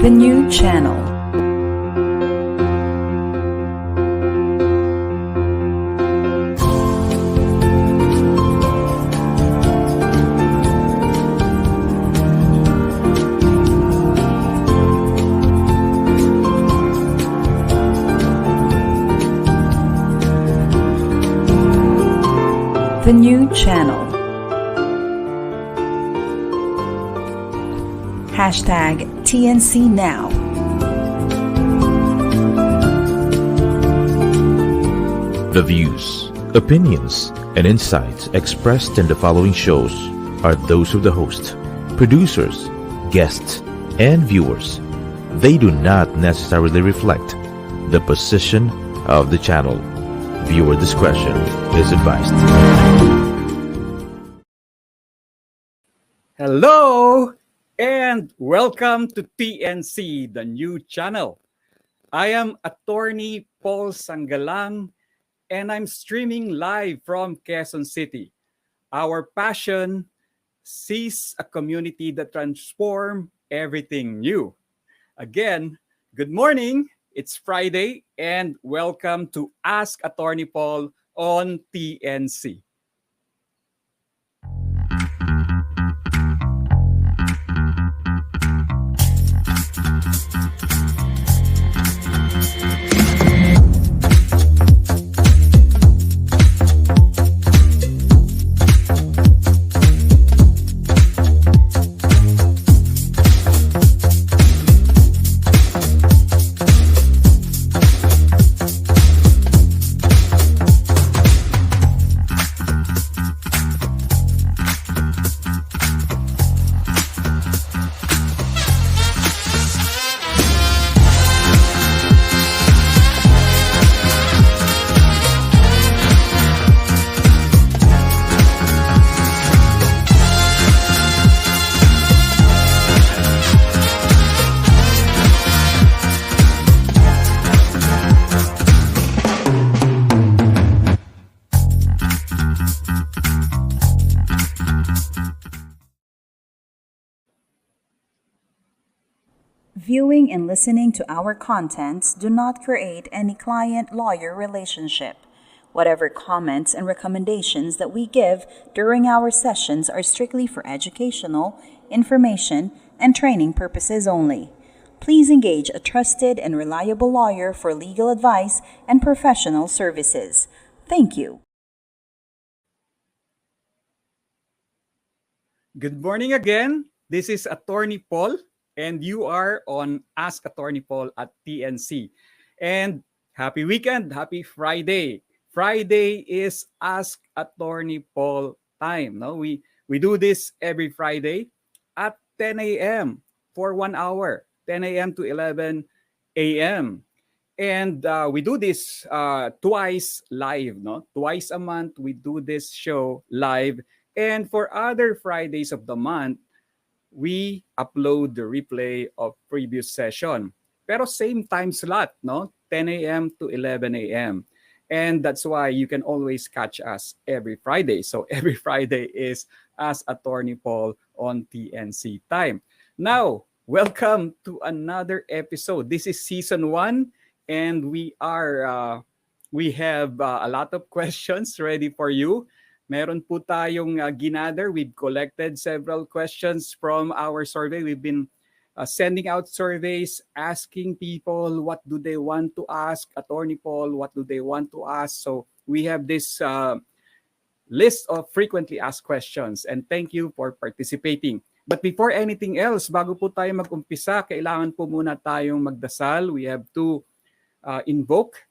The new channel. The new channel. Hashtag TNC Now. The views, opinions, and insights expressed in the following shows are those of the host, producers, guests, and viewers. They do not necessarily reflect the position of the channel. Viewer discretion is advised. Hello and welcome to TNC, the new channel. I am attorney Pol Sangalang and I'm streaming live from Quezon City. Our passion sees a community that transforms everything new. Again, good morning. It's Friday and welcome to Ask Attorney Pol on TNC. Viewing and listening to our contents do not create any client-lawyer relationship. Whatever comments and recommendations that we give during our sessions are strictly for educational, information, and training purposes only. Please engage a trusted and reliable lawyer for legal advice and professional services. Thank you. Good morning again. This is Attorney Pol. And you are on Ask Attorney Pol at TNC. And happy weekend, happy Friday. Friday is Ask Attorney Pol time. No? We do this every Friday at 10 a.m. for 1 hour, 10 a.m. to 11 a.m. And we do this twice live. No? Twice a month, we do this show live. And for other Fridays of the month, we upload the replay of previous session. Pero same time slot, no? 10 a.m. to 11 a.m. And that's why you can always catch us every Friday. So every Friday is Ask Attorney Pol on TNC time. Now, welcome to another episode. This is season 1 and we have a lot of questions ready for you. Meron po tayong ginather. We've collected several questions from our survey. We've been sending out surveys, asking people what do they want to ask Attorney Pol, what do they want to ask. So we have this list of frequently asked questions. And thank you for participating. But before anything else, bago po tayo mag-umpisa, kailangan po muna tayong magdasal. We have to invoke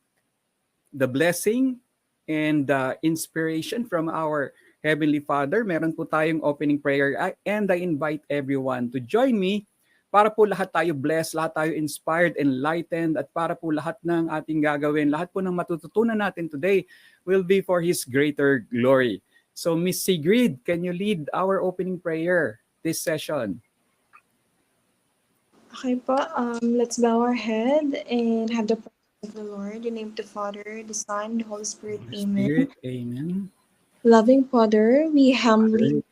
the blessing and inspiration from our Heavenly Father. Meron po tayong opening prayer and I invite everyone to join me para po lahat tayo blessed, lahat tayo inspired, enlightened, at para po lahat ng ating gagawin, lahat po ng matututunan natin today will be for His greater glory. So Miss Sigrid, can you lead our opening prayer this session? Okay po, let's bow our head and have the prayer of the Lord. In the name of the Father, the Son, the Holy Spirit. Holy Amen. Spirit, amen. Loving Father, we humbly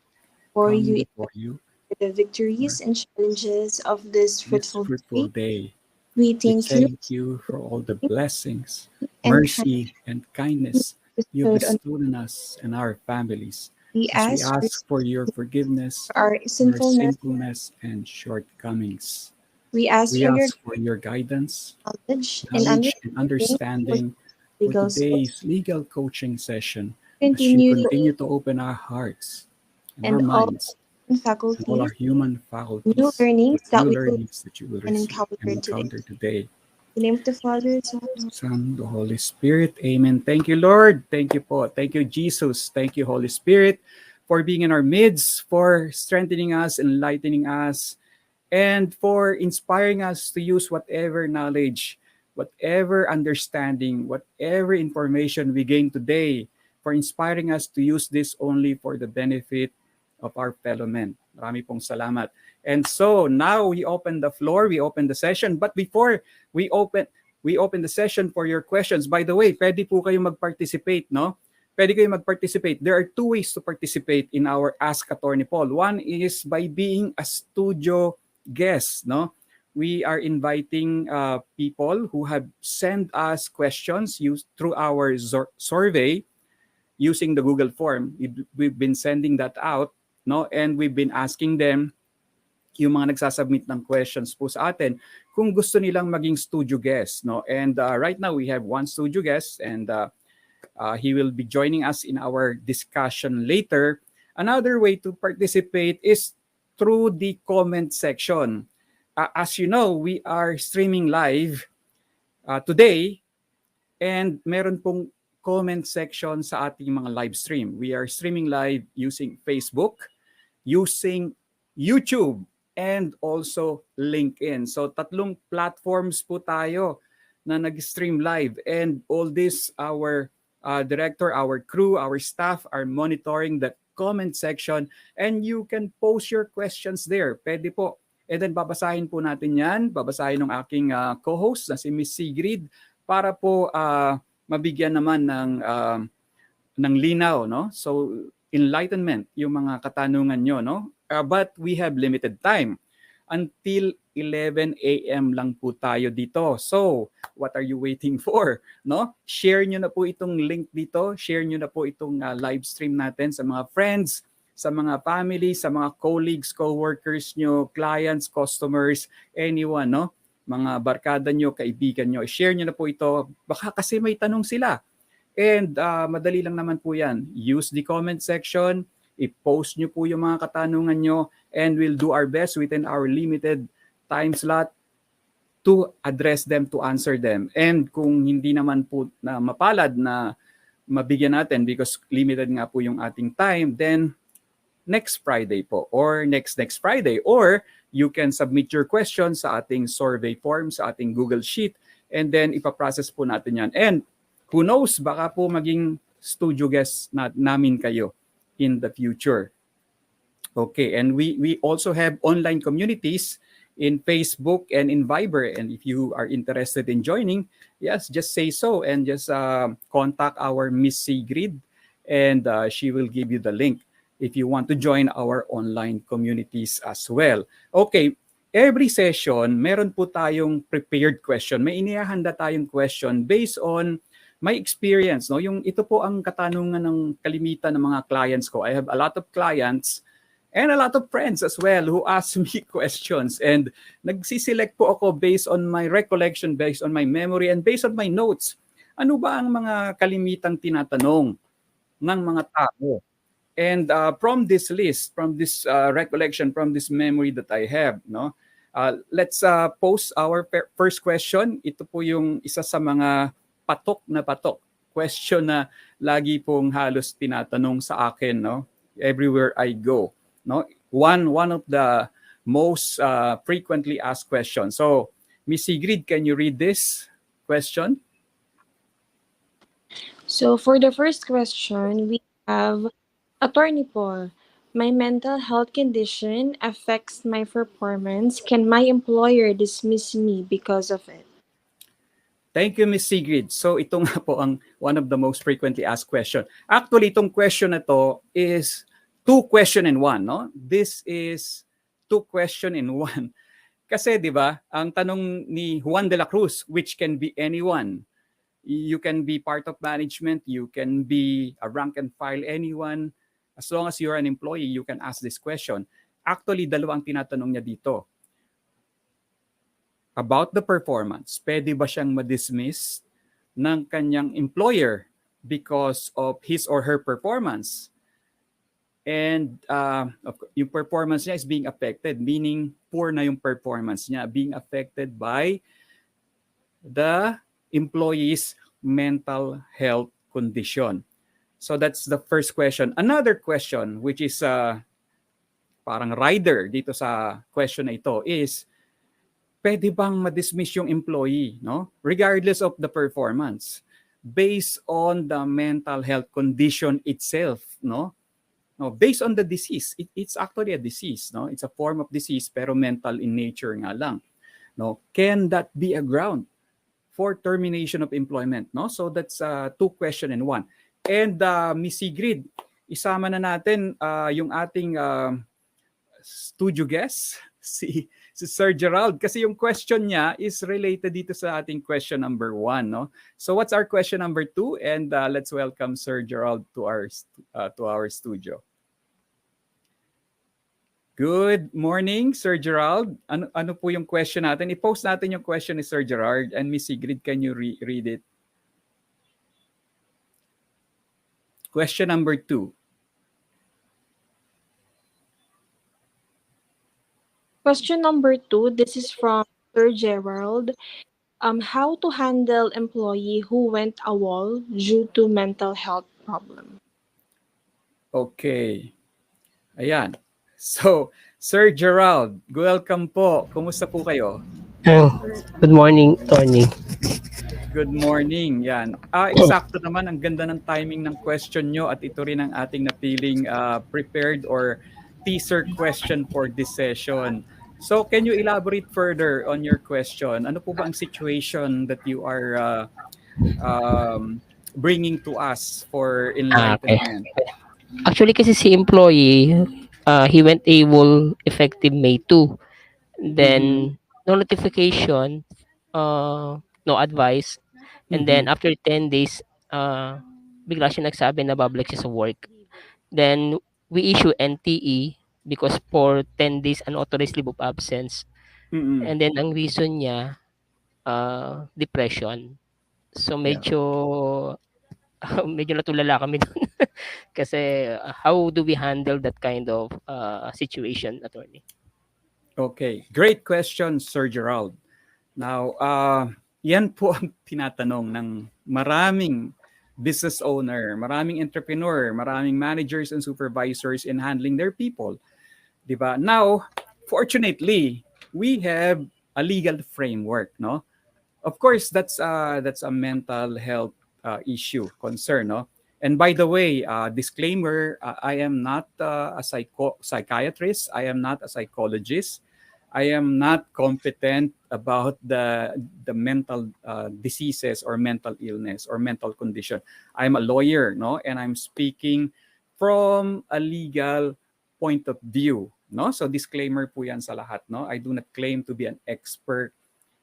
before you For you for the victories and challenges of this This fruitful fruitful day. day. We We thank you thank you for all the blessings, and kindness mercy, and kindness you bestowed on. bestowed on us and our families We as we ask for ask for your forgiveness, our for our sinfulness. sinfulness and shortcomings. We ask We for your ask for your guidance, knowledge and knowledge, and understanding for understanding for legal skills. today's legal coaching session as you Continue to continue to open our hearts and our and all minds and all our faculties, human new faculties learnings with that new we will learnings that you will and receive encounter and today. encounter today. In the name of the Father, Son, and Holy Son, the Holy Spirit. Amen. Thank you, Lord. Thank you po. Thank you, Jesus. Thank you, Holy Spirit, for being in our midst, for strengthening us, enlightening us, and for inspiring us to use whatever knowledge, whatever understanding, whatever information we gain today, for inspiring us to use this only for the benefit of our fellow men. Marami pong salamat. And so now we open the floor, we open the session. But before we open the session for your questions. By the way, pwede po kayo mag-participate, no? Pwede kayo mag-participate. There are two ways to participate in our Ask Attorney Paul. One is by being a studio guest, no? We are inviting people who have sent us questions used through our survey using the Google form. We've been sending that out, no? And we've been asking them, yung mga nagsasubmit ng questions po sa atin, kung gusto nilang maging studio guest, no? And right now we have one studio guest, and he will be joining us in our discussion later. Another way to participate is through the comment section. As you know, we are streaming live today, and meron pong comment section sa ating mga live stream. We are streaming live using Facebook, using YouTube, and also LinkedIn. So tatlong platforms po tayo na nag-stream live, and all this, our director, our crew, our staff are monitoring the comment section, and you can post your questions there. Pwede po. And then babasahin po natin yan, babasahin ng aking co-host na si Miss Sigrid para po mabigyan naman ng linaw, no? So enlightenment yung mga katanungan nyo, no? But we have limited time. Until 11 a.m. lang po tayo dito. So, what are you waiting for? No? Share nyo na po itong link dito. Share nyo na po itong live stream natin sa mga friends, sa mga family, sa mga colleagues, co-workers nyo, clients, customers, anyone, no? Mga barkada nyo, kaibigan nyo. Share nyo na po ito. Baka kasi may tanong sila. And madali lang naman po yan. Use the comment section. I-post nyo po yung mga katanungan nyo, and we'll do our best within our limited time slot to address them, to answer them. And kung hindi naman po na mapalad na mabigyan natin because limited nga po yung ating time, then next Friday po or next Friday, or you can submit your questions sa ating survey form, sa ating Google Sheet, and then ipaprocess po natin yan. And who knows, baka po maging studio guest namin kayo in the future. Okay, and we also have online communities in Facebook and in Viber. And if you are interested in joining, yes, just say so and just contact our Miss Sigrid, and she will give you the link if you want to join our online communities as well. Okay, every session, meron po tayong prepared question. May inihahanda tayong question based on my experience, no? Yung ito po ang katanungan ng kalimitan ng mga clients ko. I have a lot of clients and a lot of friends as well who ask me questions, and nagsiselect po ako based on my recollection, based on my memory, and based on my notes. Ano ba ang mga kalimitang tinatanong ng mga tao? And from this list, from this recollection, from this memory that I have, no? Let's post our first question. Ito po yung isa sa mga patok na patok question na lagi pong halos tinatanong sa akin, no? Everywhere I go, no? One of the most frequently asked questions. So, Miss Sigrid, can you read this question? So for the first question, we have Attorney Paul. My mental health condition affects my performance. Can my employer dismiss me because of it? Thank you, Miss Sigrid. So ito nga po ang one of the most frequently asked question. Actually, itong question na to is two question in one, no? This is two question in one. Kasi 'di ba, ang tanong ni Juan de la Cruz, which can be anyone. You can be part of management, you can be a rank and file anyone. As long as you're an employee, you can ask this question. Actually, dalawang tinatanong niya dito. About the performance, pwede ba siyang ma-dismiss ng kanyang employer because of his or her performance? And yung performance niya is being affected, meaning poor na yung performance niya, being affected by the employee's mental health condition. So that's the first question. Another question, which is parang rider dito sa question na ito, is pwede bang ma-dismiss yung employee, no? Regardless of the performance, based on the mental health condition itself, no? No, based on the disease. It's actually a disease, no? It's a form of disease pero mental in nature nga lang. No? Can that be a ground for termination of employment, no? So that's two question in one. And Miss Sigrid, isama na natin yung ating studio guest, si Sir Gerald, kasi yung question niya is related dito sa ating question number 1, no? So what's our question number 2? And let's welcome Sir Gerald to our studio. Good morning, Sir Gerald. Ano po yung question natin? I-post natin yung question ni Sir Gerald, and Miss Sigrid, can you read it? Question number 2. Question number 2, this is from Sir Gerald. How to handle employee who went AWOL due to mental health problem? Okay. Ayan. So, Sir Gerald, welcome po. Kumusta po kayo? Good morning, Tony. Good morning. Yan. Eksakto naman, ang ganda ng timing ng question nyo at ito rin ang ating napiling prepared or teaser question for this session. So, can you elaborate further on your question? Ano po ba ang situation that you are bringing to us for enlightenment? Okay. Actually, kasi si employee, he went AWOL effective May 2. Then, no notification, no advice. And then, after 10 days, bigla siya nagsabi na babalik siya sa work. Then, we issue NTE because for 10 days unauthorized leave of absence. And then, ang reason niya, depression. So, medyo natulala kami doon. Kasi how do we handle that kind of situation, attorney? Okay, great question, Sir Gerald. Now, yan po ang tinatanong ng maraming business owner, maraming entrepreneur, maraming managers and supervisors in handling their people. Diba? Now, fortunately, we have a legal framework, no? Of course, that's a mental health issue, concern, no? And by the way, disclaimer, I am not a psychiatrist. I am not a psychologist. I am not competent about the mental diseases or mental illness or mental condition. I'm a lawyer, no? And I'm speaking from a legal point of view, no? So disclaimer po yan sa lahat, no? I do not claim to be an expert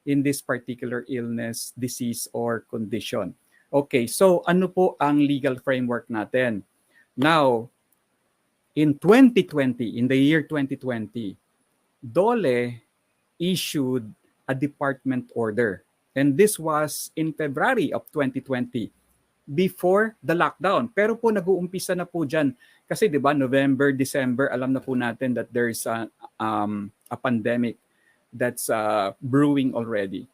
in this particular illness, disease, or condition. Okay, so ano po ang legal framework natin? Now, in 2020, in the year 2020, DOLE issued a department order. And this was in February of 2020, before the lockdown. Pero po nag-uumpisa na po dyan. Kasi di ba, November, December, alam na po natin that there's a pandemic that's brewing already.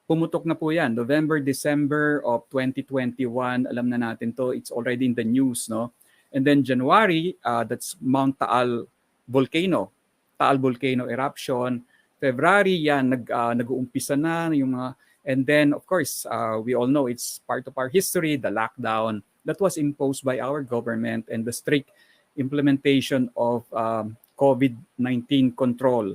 Pumutok na po yan. November, December of 2021, alam na natin to. It's already in the news, no? And then January, that's Mount Taal volcano. Taal volcano eruption. February, yan, nag-uumpisa na yung mga... And then, of course, we all know it's part of our history, the lockdown that was imposed by our government and the strict implementation of COVID-19 control.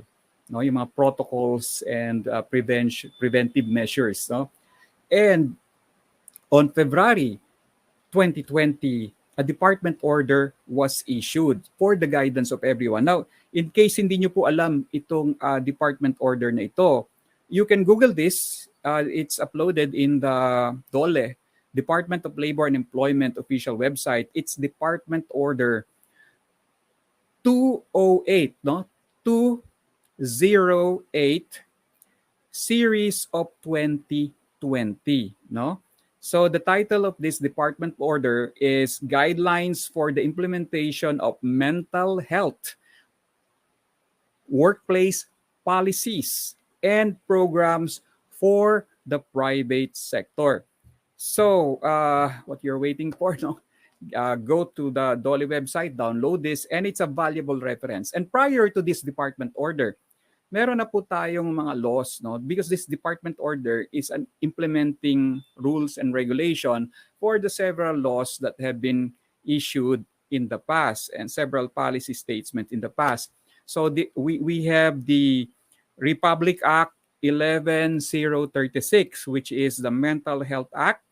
No, yung mga protocols and preventive measures, no? And on February 2020, a department order was issued for the guidance of everyone. Now, in case hindi nyo po alam itong department order na ito, you can Google this. It's uploaded in the DOLE, Department of Labor and Employment official website. It's Department Order 208, no? 208 series of 2020, no? So the title of this department order is Guidelines for the Implementation of Mental Health Workplace Policies and Programs for the Private Sector. So what you're waiting for, no? Go to the DOLE website, download this, and it's a valuable reference. And prior to this department order, meron na po tayong mga laws, no? Because this department order is an implementing rules and regulation for the several laws that have been issued in the past and several policy statements in the past. So we have the Republic Act 11036, which is the Mental Health Act.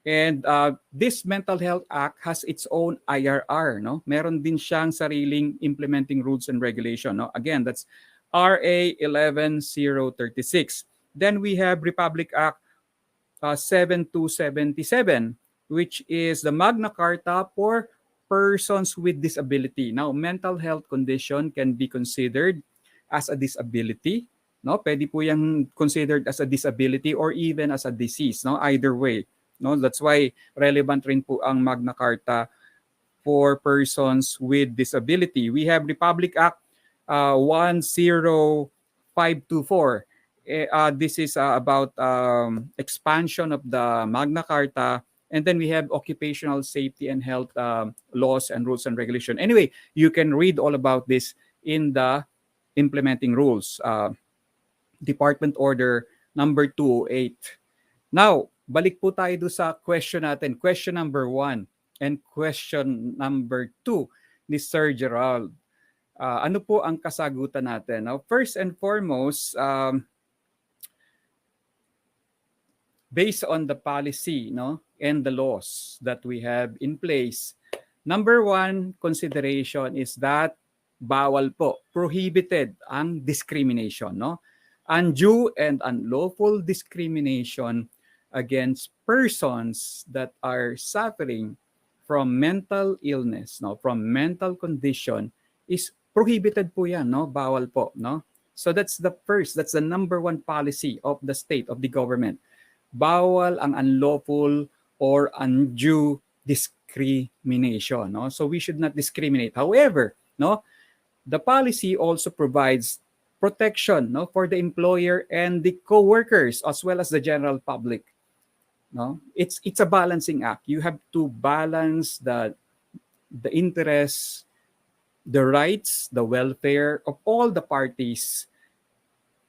And this Mental Health Act has its own IRR, no? Meron din siyang sariling implementing rules and regulation, no? Again, that's RA 11036. Then we have Republic Act 7277, which is the Magna Carta for persons with disability. Now, mental health condition can be considered as a disability, no? Pwede po yung considered as a disability or even as a disease, no? Either way, no? That's why relevant rin po ang Magna Carta for persons with disability. We have Republic Act 10524. This is about expansion of the Magna Carta. And then we have occupational safety and health laws and rules and regulation. Anyway, you can read all about this in the implementing rules. Department Order number 208. Now, balik po tayo do sa question natin. Question number 1 and question number 2 ni Sir Gerald. Ano po ang kasagutan natin? Now, first and foremost, based on the policy, no, and the laws that we have in place, number 1 consideration is that bawal po, prohibited ang discrimination, no? Undue and unlawful discrimination against persons that are suffering from mental illness, no, from mental condition is prohibited po yan, no? Bawal po, no? So that's the number 1 policy of the state, of the government. Bawal ang unlawful or undue discrimination, no? So we should not discriminate. However, no, the policy also provides protection, no, for the employer and the co-workers as well as the general public. No, it's a balancing act. You have to balance the interests, the rights, the welfare of all the parties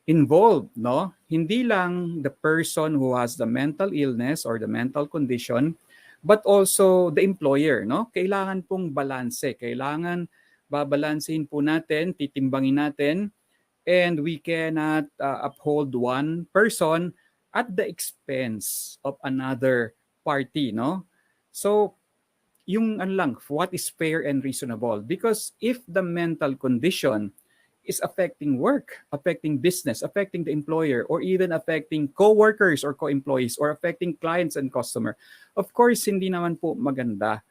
involved, no? Hindi lang the person who has the mental illness or the mental condition, but also the employer, no? Kailangan pong balanse. Kailangan babalansehin po natin, titimbangin natin, and we cannot uphold one person at the expense of another party, no? So, yung what is fair and reasonable? Because if the mental condition is affecting work, affecting business, affecting the employer, or even affecting co-workers or co-employees, or affecting clients and customer, of course, hindi naman po maganda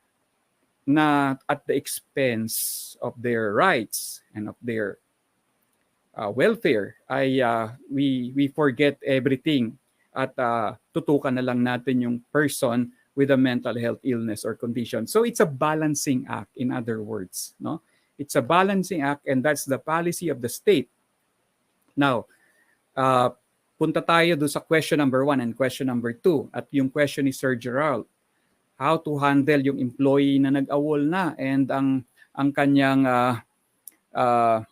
na at the expense of their rights and of their welfare we forget everything at tutukan na lang natin yung person with a mental health illness or condition. So it's a balancing act, in other words, no? It's a balancing act, and that's the policy of the state. Now, punta tayo do sa question number 1 and question number 2. At yung question ni Sir Gerald, how to handle yung employee na nag-awol na, and ang kanyang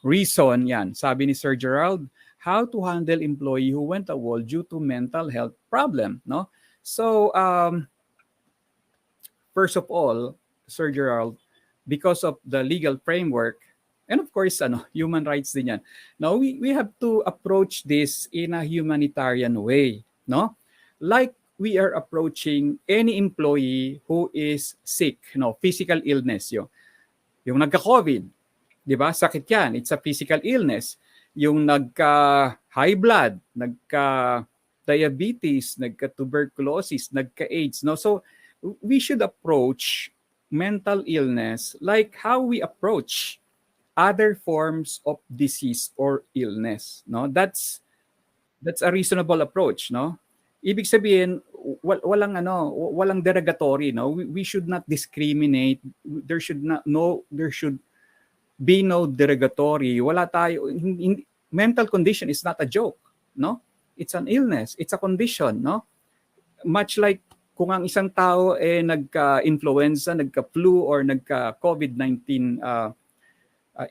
reason yan. Sabi ni Sir Gerald, how to handle employee who went AWOL due to mental health problem, no? So, first of all, Sir Gerald, because of the legal framework, and of course, human rights din yan. Now, we have to approach this in a humanitarian way, no? Like we are approaching any employee who is sick, physical illness, yung nagka-COVID, di ba? Sakit yan. It's a physical illness. Yung nagka-high blood, nagka-diabetes, nagka-tuberculosis, nagka-AIDS. No? So, we should approach mental illness like how we approach other forms of disease or illness. No? That's a reasonable approach. No? Ibig sabihin, walang derogatory. No? We should not discriminate. There should be no derogatory. Wala tayo. Mental condition is not a joke, no? It's an illness. It's a condition, no? Much like kung ang isang tao nagka-influenza, nagka-flu, or nagka-COVID-19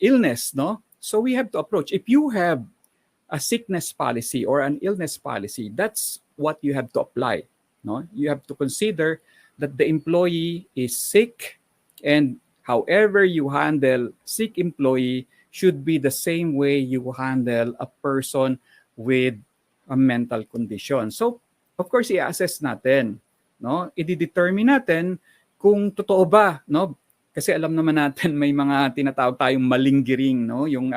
illness, no? So we have to approach. If you have a sickness policy or an illness policy, that's what you have to apply, no? You have to consider that the employee is sick, and however you handle sick employee should be the same way you handle a person with a mental condition. So, of course, i-assess natin, no? I-determine natin kung totoo ba, no? Kasi alam naman natin may mga tinatawag tayong malinggiring, no? Yung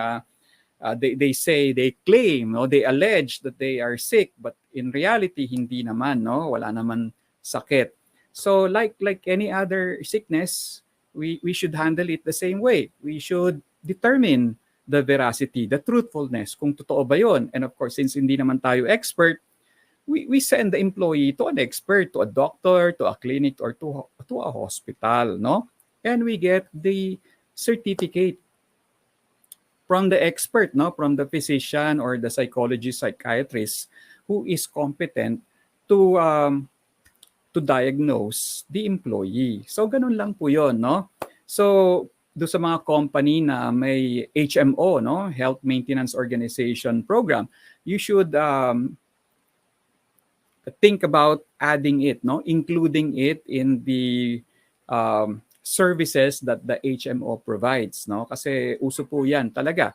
they say, they claim, no? They allege that they are sick, but in reality hindi naman, no? Wala naman sakit. So, like any other sickness, we should handle it the same way. We should determine the veracity, the truthfulness, kung totoo ba yun. And of course, since hindi naman tayo expert, we send the employee to an expert, to a doctor, to a clinic, or to a hospital, no? And we get the certificate from the expert, no? From the physician or the psychologist, psychiatrist who is competent to diagnose the employee. So, ganun lang po yun, no? So, do sa mga company na may HMO, no? Health Maintenance Organization Program, you should think about adding it, no? Including it in the services that the HMO provides, no? Kasi uso po yan talaga.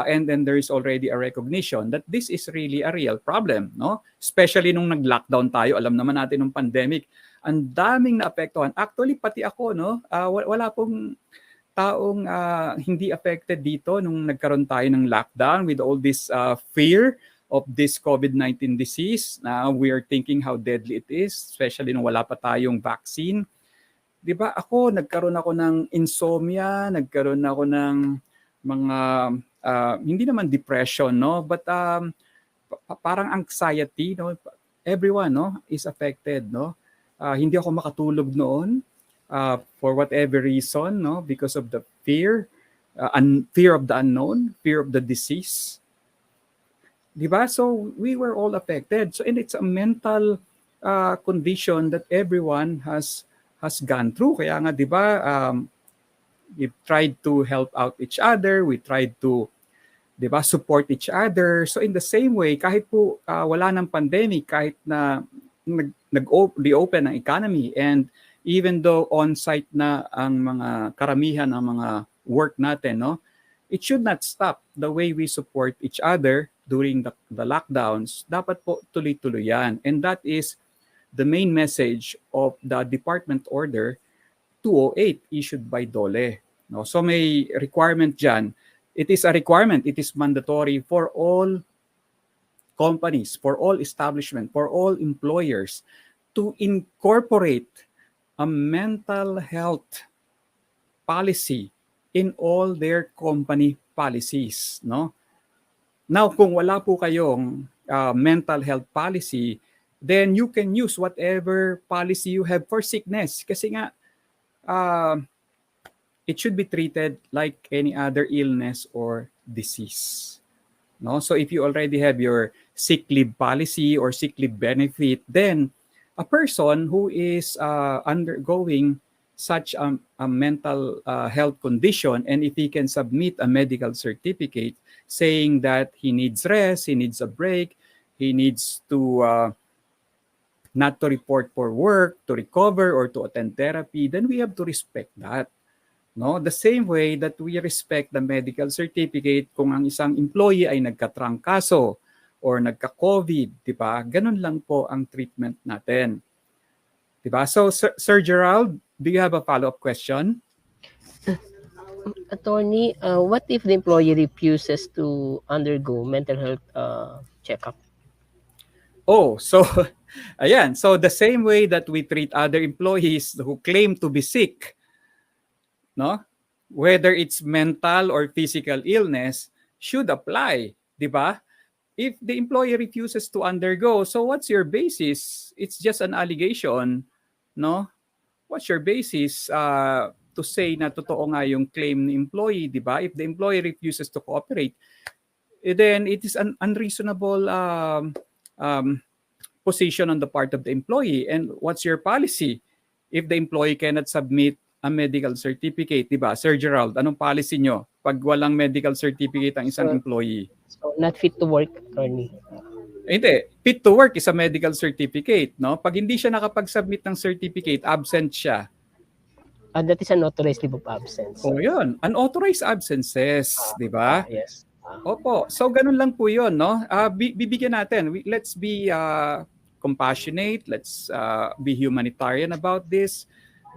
And then there is already a recognition that this is really a real problem, no? Especially nung nag-lockdown tayo, alam naman natin nung pandemic, ang daming naapektuhan. Actually, pati ako, no? Wala pong taong hindi affected dito nung nagkaroon tayo ng lockdown with all this fear of this COVID-19 disease. Now we are thinking how deadly it is, especially nung wala pa tayong vaccine. 'Di ba? Nagkaroon ako ng insomnia, nagkaroon ako ng mga hindi naman depression, no, but parang anxiety, no. Everyone, no, is affected, no. Hindi ako makatulog noon for whatever reason, no, because of the fear of the unknown, fear of the disease. Diba? So we were all affected. So, and it's a mental condition that everyone has gone through. Kaya nga, diba, we tried to help out each other. We tried to, diba, support each other. So in the same way, kahit po wala ng pandemic, kahit na nag-reopen ang economy, and even though on-site na ang mga karamihan ng mga work natin, no, it should not stop the way we support each other during the lockdowns. Dapat po tuloy-tuloy yan. And that is the main message of the Department Order 208 issued by DOLE. No? So may requirement dyan. It is a requirement. It is mandatory for all companies, for all establishments, for all employers to incorporate a mental health policy in all their company policies. No? Now, kung wala po kayong mental health policy, then you can use whatever policy you have for sickness. Kasi nga, it should be treated like any other illness or disease. No? So if you already have your sick leave policy or sick leave benefit, then a person who is undergoing such a mental health condition, and if he can submit a medical certificate saying that he needs rest, he needs a break, he needs to not to report for work, to recover, or to attend therapy, then we have to respect that. No, the same way that we respect the medical certificate kung ang isang employee ay nagkatrangkaso or nagka-COVID, di ba? Ganun lang po ang treatment natin. Di ba? So, Sir Gerald, do you have a follow-up question? Attorney, what if the employee refuses to undergo mental health checkup? Oh, so ayan. So the same way that we treat other employees who claim to be sick, no? Whether it's mental or physical illness, should apply, di ba? If the employee refuses to undergo, so what's your basis? It's just an allegation, no? What's your basis to say na totoo nga yung claim ng employee, di ba? If the employee refuses to cooperate, then it is an unreasonable um, position on the part of the employee. And what's your policy if the employee cannot submit a medical certificate, di ba? Sir Gerald, anong policy nyo pag walang medical certificate ang isang employee? So, not fit to work, attorney. Hindi. Fit to work is a medical certificate, no? Pag hindi siya nakapag-submit ng certificate, absent siya. That is an authorized leave of absence. O yun, unauthorized absences, di ba? Yes. Opo. So, ganun lang po yun, no? Bibigyan natin. Let's be compassionate. Let's be humanitarian about this.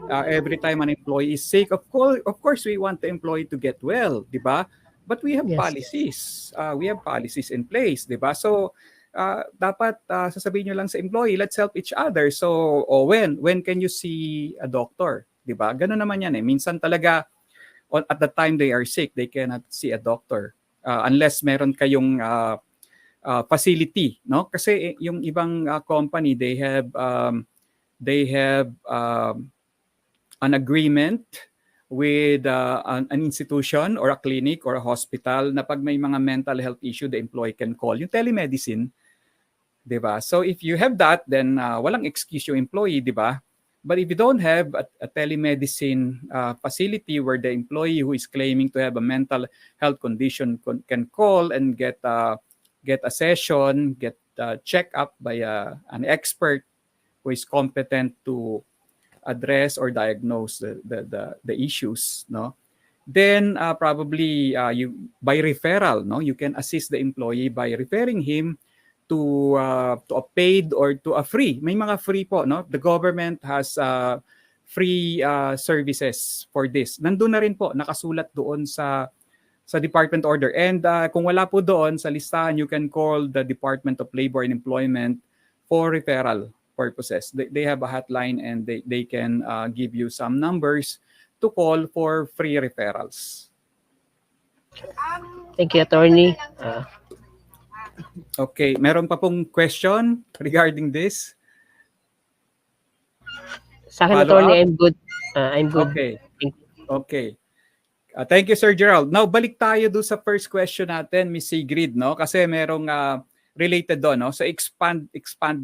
Every time an employee is sick, of course, we want the employee to get well, di ba? But we have policies. We have policies in place, di ba? So, dapat sasabihin nyo lang sa employee, let's help each other. So, when can you see a doctor? Di ba? Ganun naman yan eh. Minsan talaga, at the time they are sick, they cannot see a doctor. Unless meron kayong facility, no? Kasi yung ibang company, they have an agreement with an institution or a clinic or a hospital na pag may mga mental health issue, the employee can call. Yung telemedicine, di ba? So if you have that, then walang excuse yung employee, di ba? But if you don't have a telemedicine facility where the employee who is claiming to have a mental health condition can call and get a session, get checked up by an expert who is competent to address or diagnose the issues, no? Then probably you by referral, no, you can assist the employee by referring him to a paid or to a free. May mga free po, no? The government has free services for this. Nandun na rin po, nakasulat doon sa department order. And kung wala po doon sa listahan, you can call the Department of Labor and Employment for referral purposes. They have a hotline and they can give you some numbers to call for free referrals. Thank you, attorney. Okay, meron pa pong question regarding this? Sa akin, attorney, I'm good. I'm good. Okay. Okay. Thank you, Sir Gerald. Now, balik tayo do sa first question natin, Miss Sigrid, no? Kasi merong related doon, no? So expand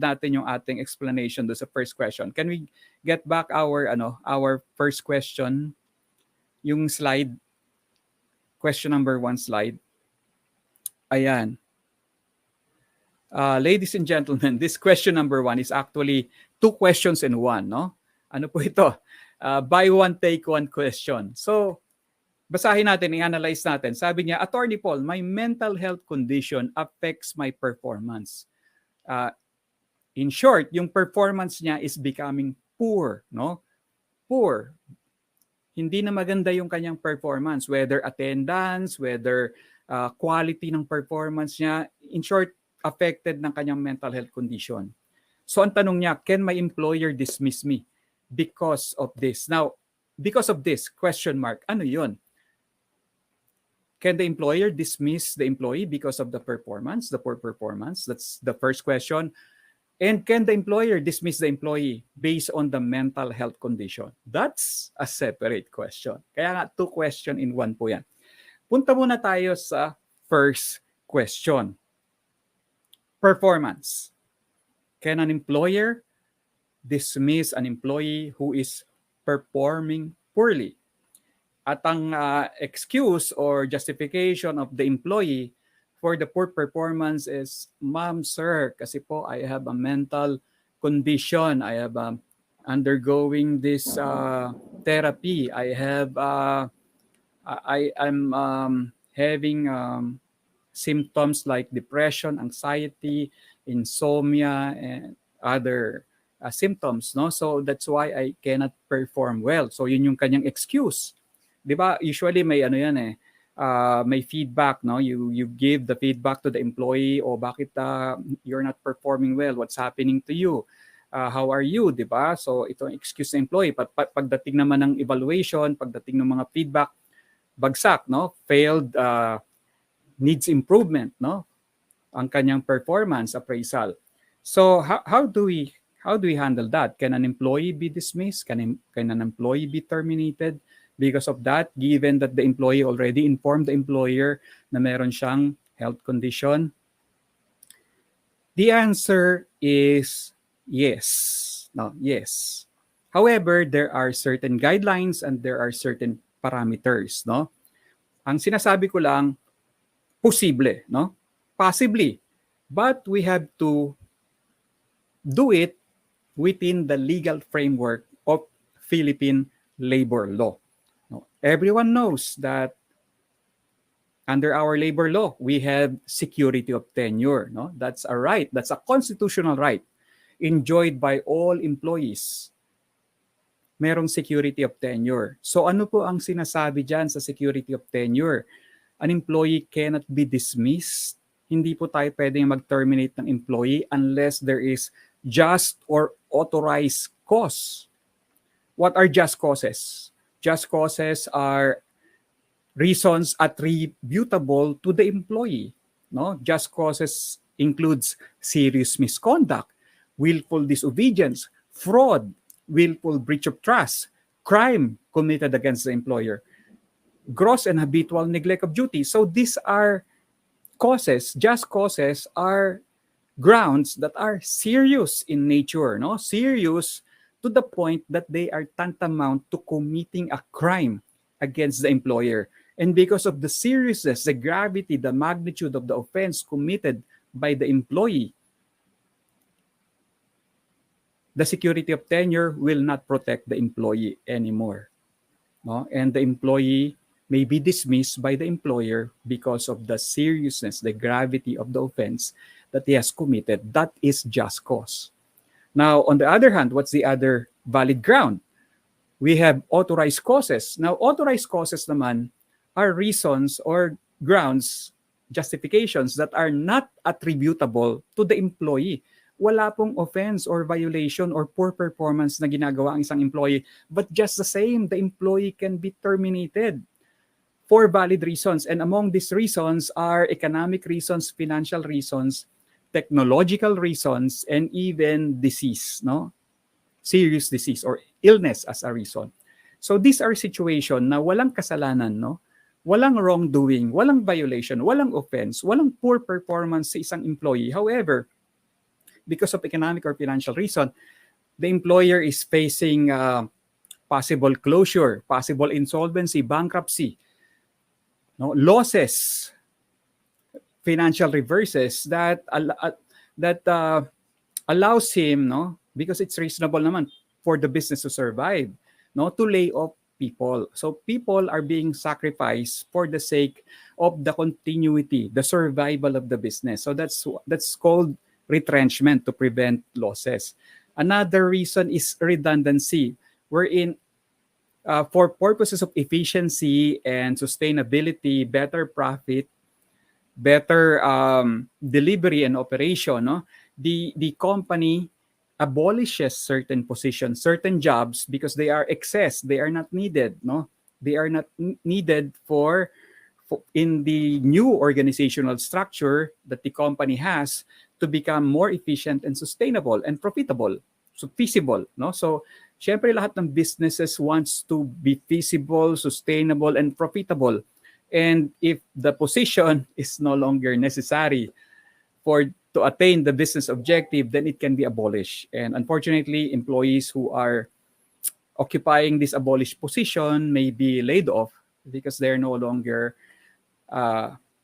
natin yung ating explanation do sa first question. Can we get back our first question? Yung slide, question number 1 slide. Ayan. Ladies and gentlemen, this question number 1 is actually 2 questions in 1, no? Ano po ito? Buy one, take one question. So, basahin natin, i-analyze natin. Sabi niya, Attorney Paul, my mental health condition affects my performance. In short, yung performance niya is becoming poor, no? Poor. Hindi na maganda yung kanyang performance, whether attendance, whether quality ng performance niya. In short, affected ng kanyang mental health condition. So ang tanong niya, can my employer dismiss me because of this? Now, because of this, question mark, ano yun? Can the employer dismiss the employee because of the performance, the poor performance? That's the first question. And can the employer dismiss the employee based on the mental health condition? That's a separate question. Kaya nga, 2 question in 1 po yan. Punta muna tayo sa first question. Performance. Can an employer dismiss an employee who is performing poorly? At ang excuse or justification of the employee for the poor performance is, Ma'am, sir, kasi po I have a mental condition. I have undergoing this therapy. I'm having symptoms like depression, anxiety, insomnia, and other symptoms, no? So that's why I cannot perform well. So yun yung kanyang excuse. 'Di ba? Usually may ano yan eh, may feedback, no? You give the feedback to the employee, o bakit you're not performing well, what's happening to you, how are you, 'di ba? So ito ang excuse ng employee. Pagdating naman ng evaluation, pagdating ng mga feedback, bagsak, no? Failed, needs improvement, no? Ang kanyang performance appraisal. So how do we handle that? Can an employee be dismissed? Can an employee be terminated because of that, given that the employee already informed the employer na meron siyang health condition? The answer is yes. No, yes. However, there are certain guidelines and there are certain parameters, no? Ang sinasabi ko lang, posible, no? Possibly. But we have to do it within the legal framework of Philippine labor law. No? Everyone knows that under our labor law, we have security of tenure. No? That's a right. That's a constitutional right enjoyed by all employees. Merong security of tenure. So ano po ang sinasabi dyan sa security of tenure? An employee cannot be dismissed. Hindi po tayo pwedeng mag-terminate ng employee unless there is just or authorized cause. What are just causes? Just causes are reasons attributable to the employee. No? Just causes includes serious misconduct, willful disobedience, fraud, willful breach of trust, crime committed against the employer, gross and habitual neglect of duty. So these are causes. Just causes are grounds that are serious in nature, no? Serious to the point that they are tantamount to committing a crime against the employer. And because of the seriousness, the gravity, the magnitude of the offense committed by the employee, the security of tenure will not protect the employee anymore. No? And the employee may be dismissed by the employer because of the seriousness, the gravity of the offense that he has committed. That is just cause. Now, on the other hand, what's the other valid ground? We have authorized causes. Now, authorized causes naman are reasons or grounds, justifications that are not attributable to the employee. Wala pong offense or violation or poor performance na ginagawa ang isang employee, but just the same, the employee can be terminated for valid reasons. And among these reasons are economic reasons, financial reasons, technological reasons, and even disease, no? Serious disease or illness as a reason. So these are situations na walang kasalanan, no? Walang wrongdoing, walang violation, walang offense, walang poor performance sa isang employee. However, because of economic or financial reason, the employer is facing possible closure, possible insolvency, bankruptcy, no? Losses, financial reverses that allows him, no, because it's reasonable naman for the business to survive, no, to lay off people. So people are being sacrificed for the sake of the continuity, the survival of the business. So that's called retrenchment, to prevent losses. Another reason is redundancy, wherein for purposes of efficiency and sustainability, better profit, better delivery and operation, no? The company abolishes certain positions, certain jobs, because they are excess, they are not needed, no? They are not needed for in the new organizational structure that the company has to become more efficient and sustainable and profitable, so feasible, no? So syempre lahat ng businesses wants to be feasible, sustainable, and profitable. And if the position is no longer necessary to attain the business objective, then it can be abolished. And unfortunately, employees who are occupying this abolished position may be laid off because they're no longer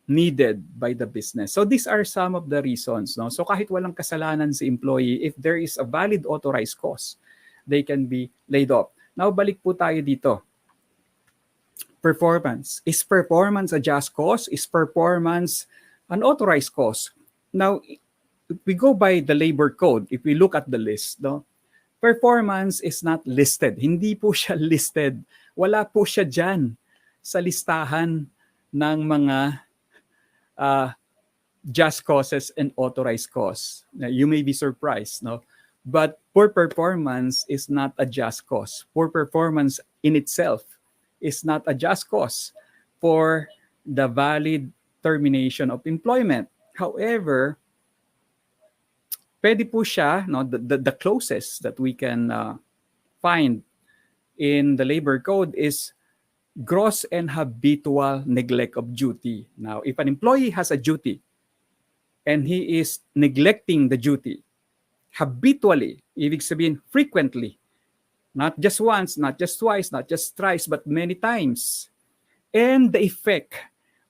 needed by the business. So these are some of the reasons. No? So kahit walang kasalanan si employee, if there is a valid authorized cause, they can be laid off. Now, balik po tayo dito. Performance. Is performance a just cause? Is performance Unauthorized cause. Now, if we go by the labor code, if we look at the list, no, performance is not listed. Hindi po siya listed. Wala po siya dyan sa listahan ng mga uh, just causes and authorized cause. Now, you may be surprised, no? But poor performance is not a just cause. Poor performance in itself is not a just cause for the valid termination of employment. However, pwede po siya, no, the closest that we can find in the labor code is gross and habitual neglect of duty. Now, if an employee has a duty and he is neglecting the duty habitually, ibig sabihin frequently, not just once, not just twice, not just thrice, but many times, and the effect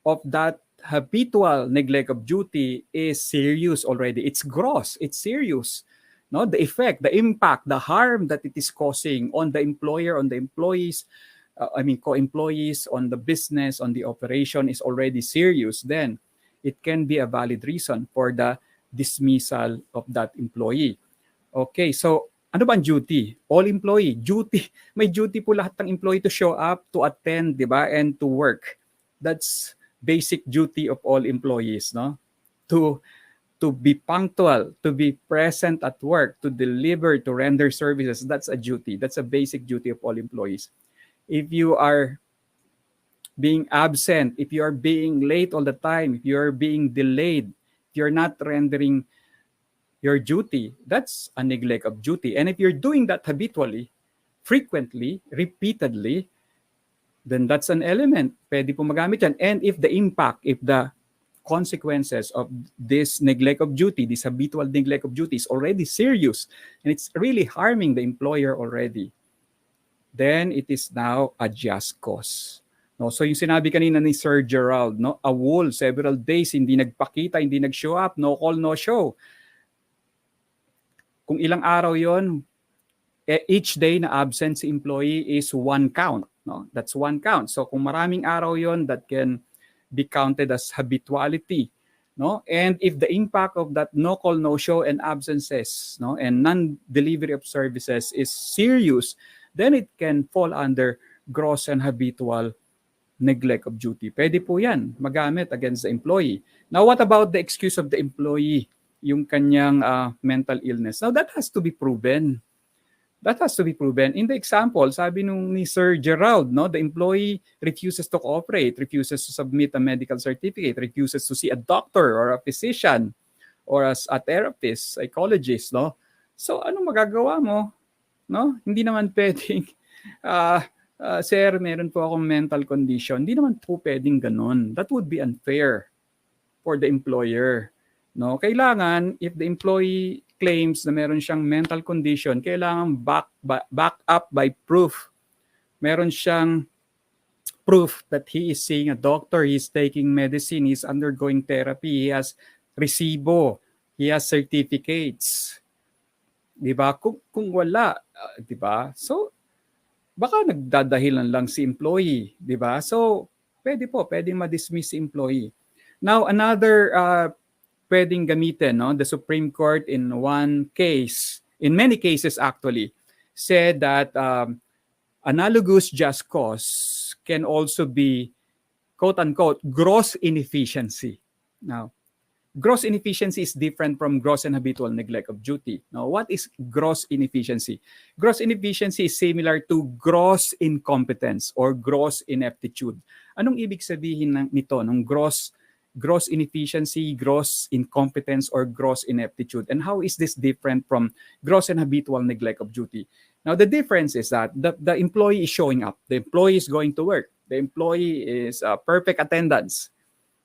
of that habitual neglect of duty is serious already. It's gross, it's serious. No, the effect, the impact, the harm that it is causing on the employer, on the employees, co-employees, on the business, on the operation is already serious. Then it can be a valid reason for the dismissal of that employee. Okay, so ano ba ang duty? All employee, duty. May duty po lahat ng employee to show up, to attend, di ba, and to work. That's basic duty of all employees, no? To be punctual, to be present at work, to deliver, to render services. That's a duty. That's a basic duty of all employees. If you are being absent, if you are being late all the time, if you are being delayed, if you're not rendering your duty, that's a neglect of duty. And if you're doing that habitually, frequently, repeatedly, then that's an element. Pwede po magamit yan. And if the impact, if the consequences of this neglect of duty, this habitual neglect of duty is already serious, and it's really harming the employer already, then it is now a just cause. No, so yung sinabi kanina ni Sir Gerald, no, a whole several days hindi nagpakita, hindi nag-show up, no call, no show. Kung ilang araw yon, each day na absent si employee is one count. No? That's one count. So kung maraming araw yon, that can be counted as habituality. No? And if the impact of that no call, no show and absences, no, and non-delivery of services is serious, then it can fall under gross and habitual neglect of duty. Pwede po yan magamit against the employee. Now, what about the excuse of the employee? Yung kanyang mental illness. Now, that has to be proven. That has to be proven. In the example, sabi nung ni Sir Gerald, no, the employee refuses to cooperate, refuses to submit a medical certificate, refuses to see a doctor or a physician or as a therapist, psychologist, no? So, anong magagawa mo? No? Hindi naman pwedeng, sir, meron po akong mental condition. Hindi naman po pwedeng ganun. That would be unfair for the employer. No, kailangan if the employee claims na meron siyang mental condition, kailangan back up by proof. Meron siyang proof that he is seeing a doctor, he is taking medicine, he is undergoing therapy, he has resibo, he has certificates. 'Di ba? Kung wala, 'di ba? So baka nagdadahilan lang si employee, 'di ba? So pwedeng ma-dismiss si employee. Now another pwedeng gamitin, no? The Supreme Court in one case, in many cases actually, said that analogous just cause can also be, quote-unquote, gross inefficiency. Now, gross inefficiency is different from gross and habitual neglect of duty. Now, what is gross inefficiency? Gross inefficiency is similar to gross incompetence or gross ineptitude. Anong ibig sabihin nito, ng gross inefficiency, gross incompetence, or gross ineptitude? And how is this different from gross and habitual neglect of duty? Now, the difference is that the employee is showing up. The employee is going to work. The employee is perfect attendance.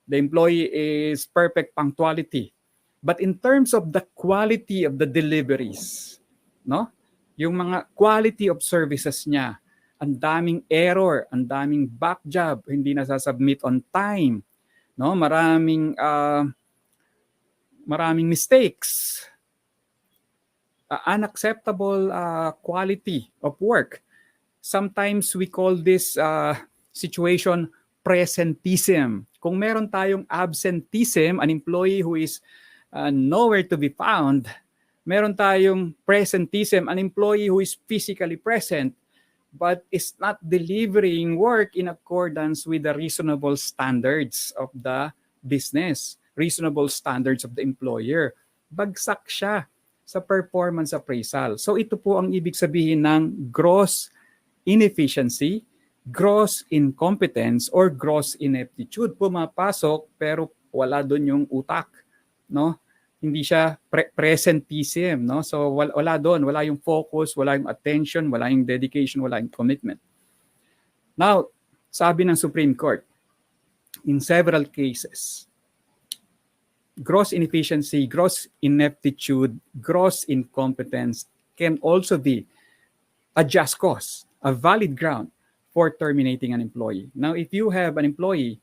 The employee is perfect punctuality. But in terms of the quality of the deliveries, no? Yung mga quality of services niya, ang daming error, ang daming back job, hindi nasasubmit on time. No, maraming mistakes, unacceptable quality of work. Sometimes we call this situation presentism. Kung meron tayong absenteeism, an employee who is nowhere to be found, meron tayong presenteeism, an employee who is physically present but is not delivering work in accordance with the reasonable standards of the business, reasonable standards of the employer. Bagsak siya sa performance appraisal. So ito po ang ibig sabihin ng gross inefficiency, gross incompetence, or gross ineptitude. Pumapasok pero wala doon yung utak, no? Hindi siya presentism, no? So wala doon, wala yung focus, wala yung attention, wala yung dedication, wala yung commitment. Now, sabi ng Supreme Court, in several cases, gross inefficiency, gross ineptitude, gross incompetence can also be a just cause, a valid ground for terminating an employee. Now, if you have an employee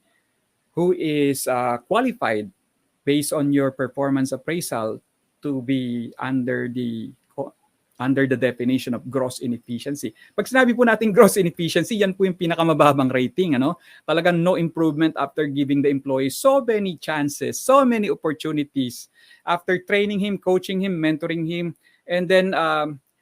who is qualified based on your performance appraisal to be under the definition of gross inefficiency. Pag sinabi po natin gross inefficiency, yan po yung pinakamababang rating, ano? Talagang no improvement after giving the employee so many chances, so many opportunities, after training him, coaching him, mentoring him, and then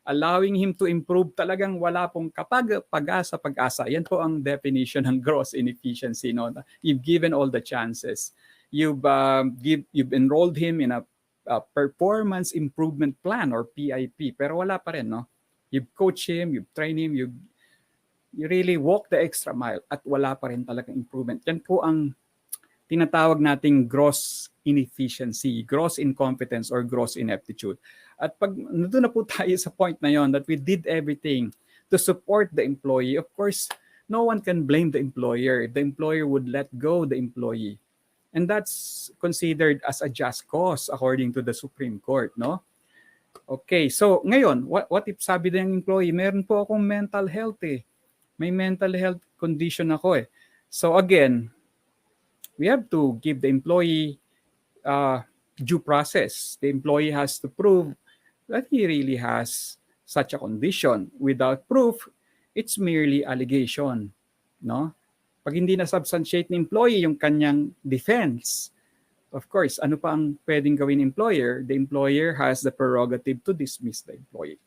allowing him to improve, talagang wala pong pag-asa. Yan po ang definition ng gross inefficiency, no? You've given all the chances. You've enrolled him in a performance improvement plan or PIP, pero wala pa rin, no? You've coached him, you've trained him, you really walk the extra mile at wala pa rin talagang improvement. Yan po ang tinatawag nating gross inefficiency, gross incompetence, or gross ineptitude. At pag nandun na po tayo sa point na yon that we did everything to support the employee, of course, no one can blame the employer if the employer would let go the employee. And that's considered as a just cause according to the Supreme Court, no? Okay, so ngayon, what if sabi ng employee, meron po akong mental health eh. May mental health condition ako eh. So again, we have to give the employee due process. The employee has to prove that he really has such a condition. Without proof, it's merely allegation, no? Pag hindi na substantiate ng employee yung kanyang defense, of course, ano pa ang pwedeng gawin employer? The employer has the prerogative to dismiss the employee.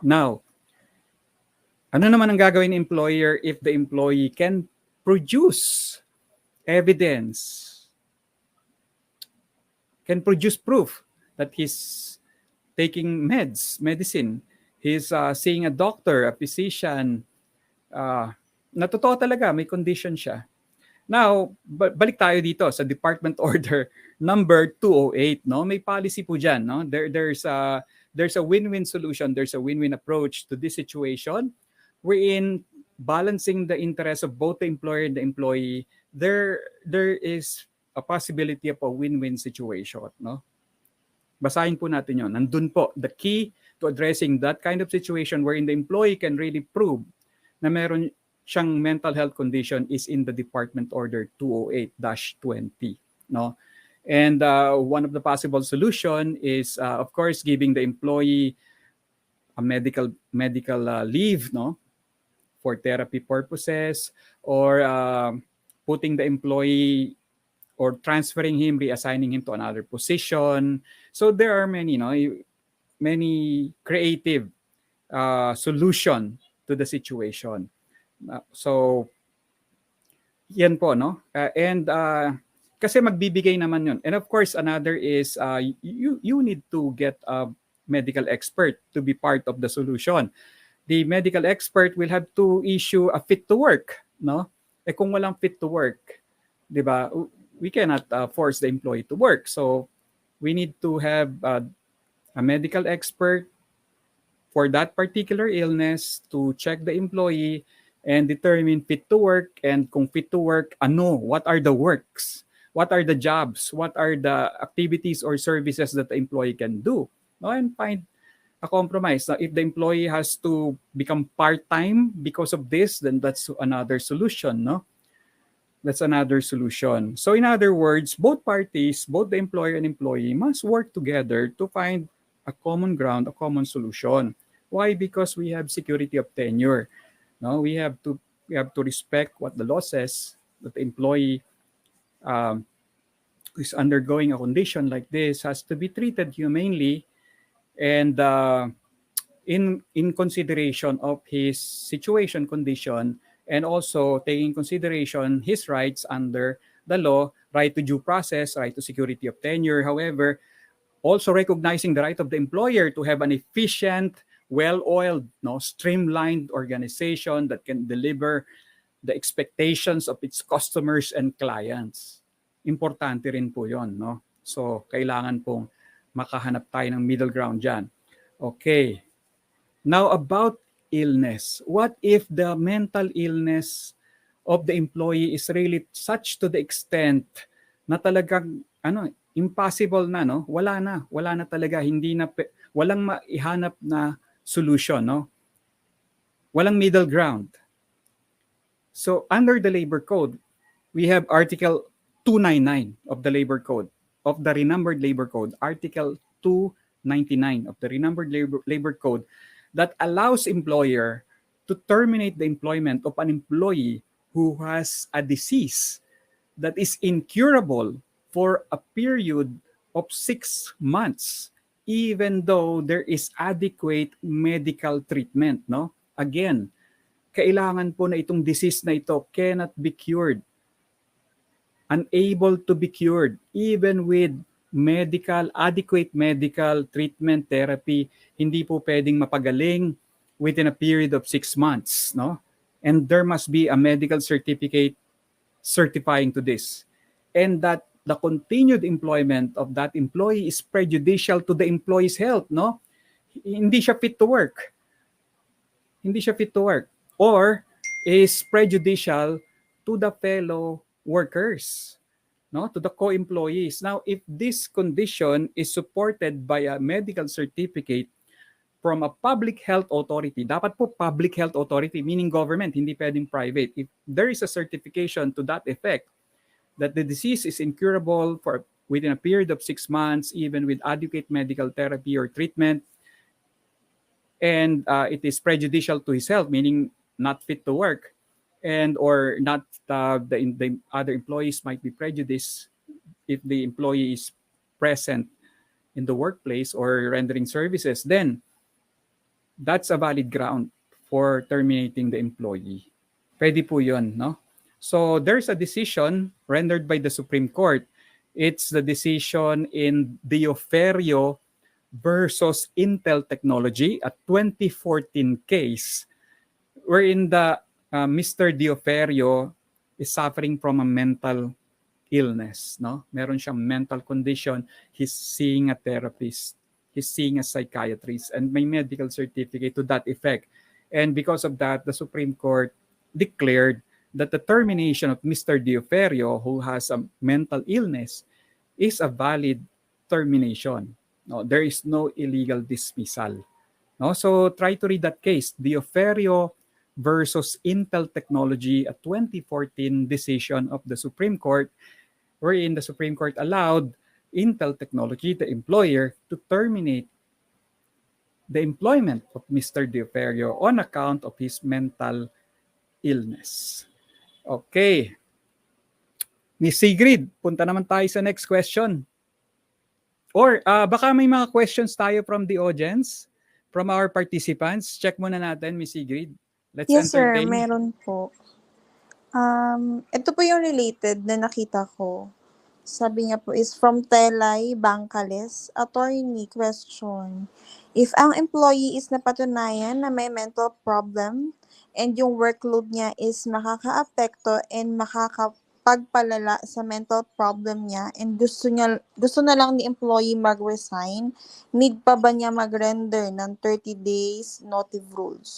Now, ano naman ang gagawin ng employer if the employee can produce evidence, can produce proof that he's taking medicine, he's seeing a doctor, a physician, na totoo talaga, may condition siya. Now, balik tayo dito sa Department Order number 208, no? May policy po diyan, no? There's a win-win solution, there's a win-win approach to this situation wherein balancing the interest of both the employer and the employee, there is a possibility of a win-win situation, no? Basahin po natin 'yon. Nandun po, the key to addressing that kind of situation wherein the employee can really prove na meron siyang mental health condition is in the Department Order 208-20, no? And one of the possible solution is of course giving the employee a medical leave, no, for therapy purposes, or putting the employee or transferring him, reassigning him to another position. So there are many, no, many creative solution to the situation. So, yan po, no? Kasi magbibigay naman yun. And of course, another is you need to get a medical expert to be part of the solution. The medical expert will have to issue a fit to work, no? Eh kung walang fit to work, di ba, we cannot force the employee to work. So, we need to have a medical expert for that particular illness to check the employee and determine fit to work, and kung fit to work, what are the works? What are the jobs? What are the activities or services that the employee can do? No, and find a compromise. Now, if the employee has to become part-time because of this, then that's another solution, no? That's another solution. So in other words, both parties, both the employer and employee must work together to find a common ground, a common solution. Why? Because we have security of tenure. No, we have to respect what the law says, that the employee who is undergoing a condition like this has to be treated humanely and in consideration of his situation, condition, and also taking consideration his rights under the law, right to due process, right to security of tenure. However, also recognizing the right of the employer to have an efficient, well-oiled, streamlined organization that can deliver the expectations of its customers and clients. Importante rin po yon, no? So, kailangan pong makahanap tayo ng middle ground dyan. Okay. Now, about illness. What if the mental illness of the employee is really such to the extent na talagang impossible na, no? Wala na talaga, walang maihanap na solution, no? Walang middle ground. So under the labor code, we have Article 299 of the labor code, of the renumbered labor code, Article 299 of the renumbered labor code, that allows employer to terminate the employment of an employee who has a disease that is incurable for a period of 6 months, even though there is adequate medical treatment, no? Again, kailangan po na itong disease na ito cannot be cured, unable to be cured, even with adequate medical treatment, therapy, hindi po pwedeng mapagaling within a period of 6 months, no? And there must be a medical certificate certifying to this. And that the continued employment of that employee is prejudicial to the employee's health, no? Hindi siya fit to work. Hindi siya fit to work. Or is prejudicial to the fellow workers, no, to the co-employees. Now, if this condition is supported by a medical certificate from a public health authority, dapat po public health authority, meaning government, hindi pwedeng private. If there is a certification to that effect, that the disease is incurable for within a period of 6 months, even with adequate medical therapy or treatment, and it is prejudicial to his health, meaning not fit to work, and or not the other employees might be prejudiced if the employee is present in the workplace or rendering services, then that's a valid ground for terminating the employee. Pwede po yun, no? So there's a decision rendered by the Supreme Court. It's the decision in Dioferio versus Intel Technology, a 2014 case wherein the Mr. Dioferio is suffering from a mental illness, no? Meron siyang mental condition. He's seeing a therapist. He's seeing a psychiatrist and may medical certificate to that effect. And because of that, the Supreme Court declared that the termination of Mr. Dioferio, who has a mental illness, is a valid termination. No, there is no illegal dismissal. No, so try to read that case, Dioferio versus Intel Technology, a 2014 decision of the Supreme Court, wherein the Supreme Court allowed Intel Technology, the employer, to terminate the employment of Mr. Dioferio on account of his mental illness. Okay. Miss Sigrid, punta naman tayo sa next question. Or baka may mga questions tayo from the audience, from our participants. Check muna natin, Miss Sigrid. Let's Yes, sir. entertain. Meron po. Ito po yung related na nakita ko. Sabi niya po is from Telay Bangkales. Attorney, question. If ang employee is napatunayan na may mental problem and yung workload niya is makaka-apekto and makakapagpalala sa mental problem niya and gusto na lang ni employee mag-resign, need pa ba niya mag-render ng 30 days notice rules?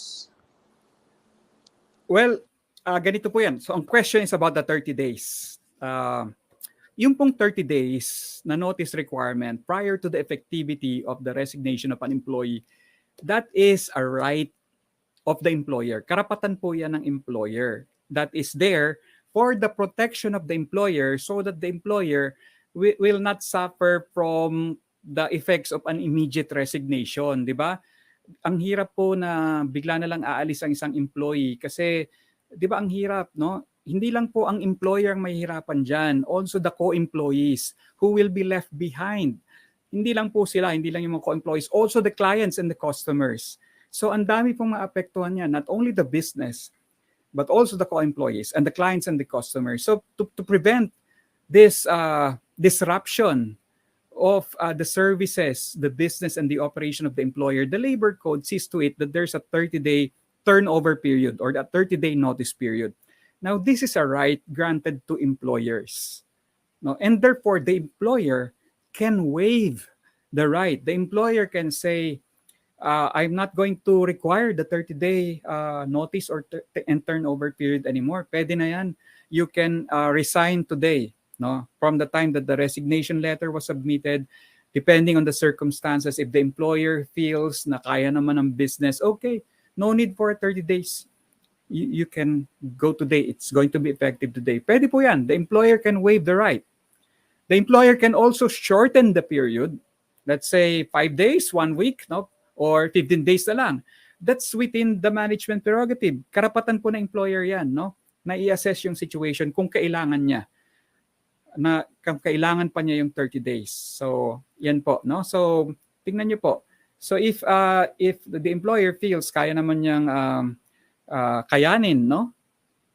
Well, ganito po yan. So ang question is about the 30 days. Yung pong 30 days na notice requirement prior to the effectivity of the resignation of an employee, that is a right of the employer. Karapatan po yan ng employer that is there for the protection of the employer so that the employer will not suffer from the effects of an immediate resignation, di ba? Ang hirap po na bigla na lang aalis ang isang employee kasi 'di ba ang hirap, no? hindi lang po ang employer ang mahihirapan dyan, also the co-employees who will be left behind. Hindi lang po sila, hindi lang yung mga co-employees, also the clients and the customers. So ang dami pong maapektuhan yan, not only the business, but also the co-employees and the clients and the customers. So to prevent this disruption of the services, the business, and the operation of the employer, the labor code sees to it that there's a 30-day turnover period or a 30-day notice period. Now, this is a right granted to employers. No? And therefore, the employer can waive the right. The employer can say, I'm not going to require the 30-day notice and turnover period anymore. Pwede na yan. You can resign today. No? From the time that the resignation letter was submitted, depending on the circumstances, if the employer feels na kaya naman ng business, okay, no need for 30 days. You can go today. It's going to be effective today. Pwede po yan. The employer can waive the right. The employer can also shorten the period. Let's say 5 days, 1 week, no? Or 15 days na lang. That's within the management prerogative. Karapatan po ng employer yan, no? Na i-assess yung situation kung kailangan niya. Na kailangan pa niya yung 30 days. So, yan po, no? So, tingnan niyo po. So, if the employer feels kaya naman niyang kayanin, no?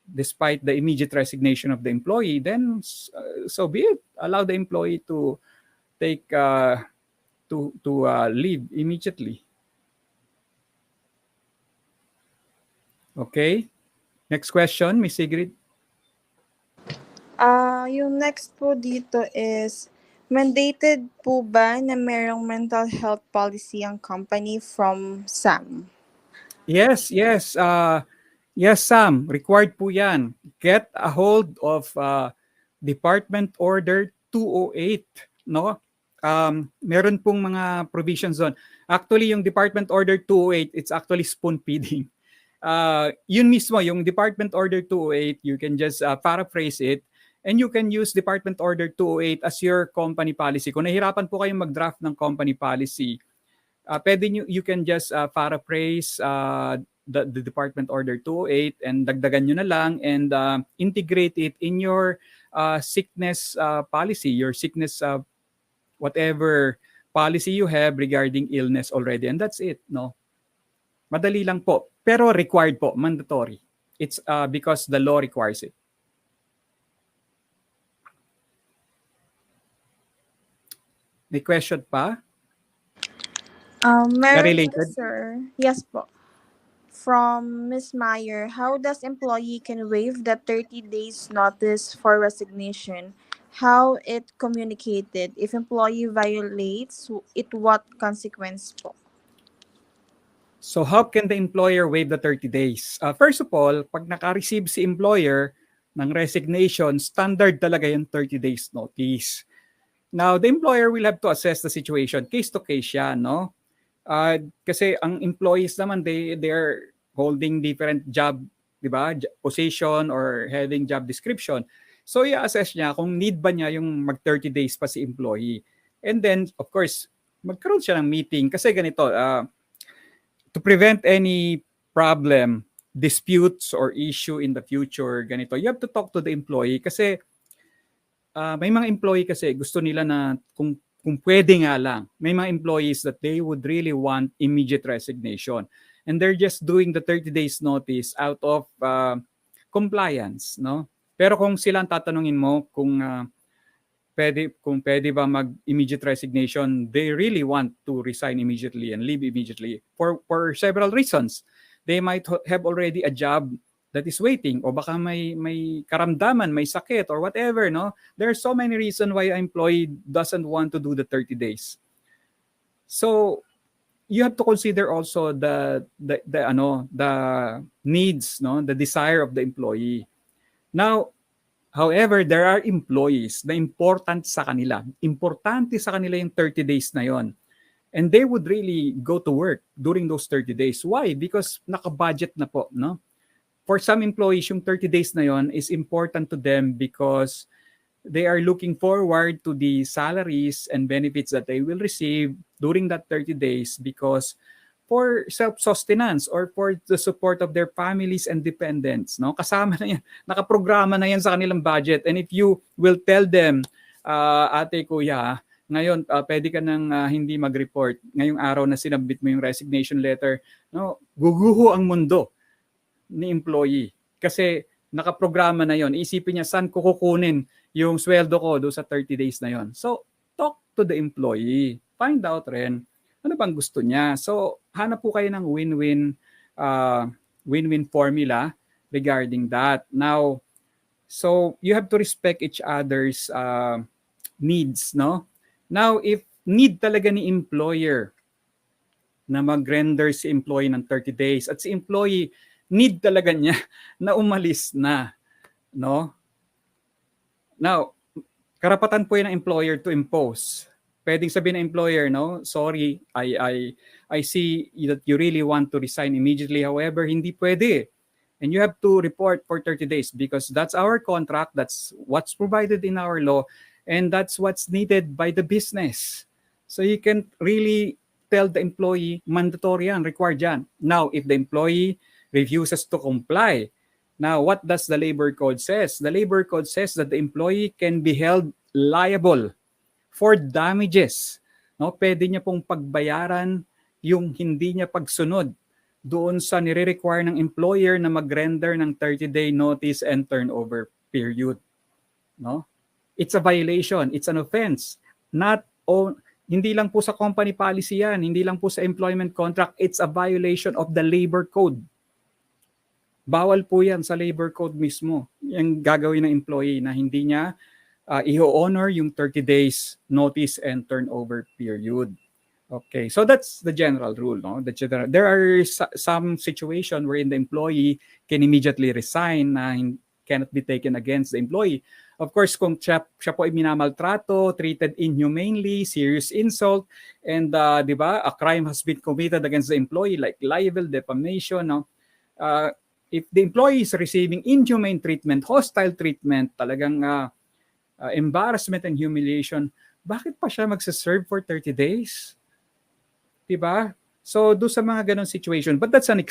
Despite the immediate resignation of the employee, then so be it. Allow the employee to take to leave immediately. Okay. Next question, Miss Sigrid. Yung next po dito is, mandated po ba na merong mental health policy ang company from Sam? Yes. Yes, Sam. Required po yan. Get a hold of Department Order 208. No? Meron pong mga provisions doon. Actually, yung Department Order 208, it's actually spoon feeding. Yun mismo, yung Department Order 208, you can just paraphrase it and you can use Department Order 208 as your company policy. Kung nahirapan po kayong mag-draft ng company policy, pwede you can just paraphrase the Department Order 208 and dagdagan nyo na lang and integrate it in your sickness policy, your sickness whatever policy you have regarding illness already. And that's it, no? Madali lang po. Pero required po, mandatory. It's because the law requires it. May question pa? Meron Related? po, sir. Yes po. From Ms. Meyer, how does employee can waive the 30 days notice for resignation? How it communicated? If employee violates, it what consequence po? So how can the employer waive the 30 days? First of all, pag naka-receive si employer ng resignation, standard talaga yung 30 days notice. Now, the employer will have to assess the situation. Case to case yan, no? Kasi ang employees naman, they are holding different job, di ba? Position or having job description. So, i-assess niya kung need ba niya yung mag 30 days pa si employee. And then, of course, magkaroon siya ng meeting. Kasi ganito, to prevent any problem, disputes, or issue in the future, ganito, you have to talk to the employee kasi may mga employee kasi gusto nila na kung pwede nga lang, may mga employees that they would really want immediate resignation. And they're just doing the 30 days notice out of compliance, no? Pero kung sila ang tatanungin mo kung pwede ba mag-immediate resignation, they really want to resign immediately and leave immediately for several reasons. They might have already a job that is waiting, o baka may karamdaman, may sakit, or whatever, no? There are so many reasons why an employee doesn't want to do the 30 days. So, you have to consider also the needs, no? The desire of the employee. Now, however, there are employees na importante sa kanila yung 30 days na yon. And they would really go to work during those 30 days. Why? Because naka-budget na po, no? For some employees, yung 30 days na yon is important to them because they are looking forward to the salaries and benefits that they will receive during that 30 days because for self-sustenance or for the support of their families and dependents. No? Kasama na yan. Nakaprograma na yan sa kanilang budget. And if you will tell them, ate, kuya, ngayon pwede ka nang hindi mag-report ngayong araw na sinabit mo yung resignation letter, no, guguho ang mundo ni employee. Kasi nakaprograma na yon. Isipin niya, saan ko kukunin yung sweldo ko do sa 30 days na yon. So, talk to the employee. Find out rin ano bang gusto niya. So, hanap po kayo ng win-win formula regarding that. Now, so you have to respect each other's needs, no? Now, if need talaga ni employer na mag-render si employee ng 30 days at si employee need talaga niya na umalis na, no? Now, karapatan po yan ng employer to impose. Pwedeng sabihin ng employer, no, sorry, I see that you really want to resign immediately. However, hindi pwede. And you have to report for 30 days because that's our contract, that's what's provided in our law, and that's what's needed by the business. So you can really tell the employee, mandatory yan, required yan. Now, if the employee refuses to comply, now what does the labor code says? The labor code says that the employee can be held liable for damages. No, pwede niya pong pagbayaran yung hindi niya pagsunod doon sa nire-require ng employer na mag-render ng 30-day notice and turnover period. No? It's a violation, it's an offense. Hindi lang po sa company policy yan, hindi lang po sa employment contract, it's a violation of the labor code. Bawal po yan sa labor code mismo. Yung gagawin ng employee na hindi niya i-honor yung 30 days notice and turnover period. Okay, so that's the general rule. No? There are some situation wherein the employee can immediately resign na cannot be taken against the employee. Of course, kung siya po ay minamaltrato, treated inhumanely, serious insult, and di ba, a crime has been committed against the employee like libel, defamation, no? If the employee is receiving inhumane treatment, hostile treatment, talagang embarrassment and humiliation, bakit pa siya magsaserve for 30 days? Diba? So, do sa mga ganong situation. But that's an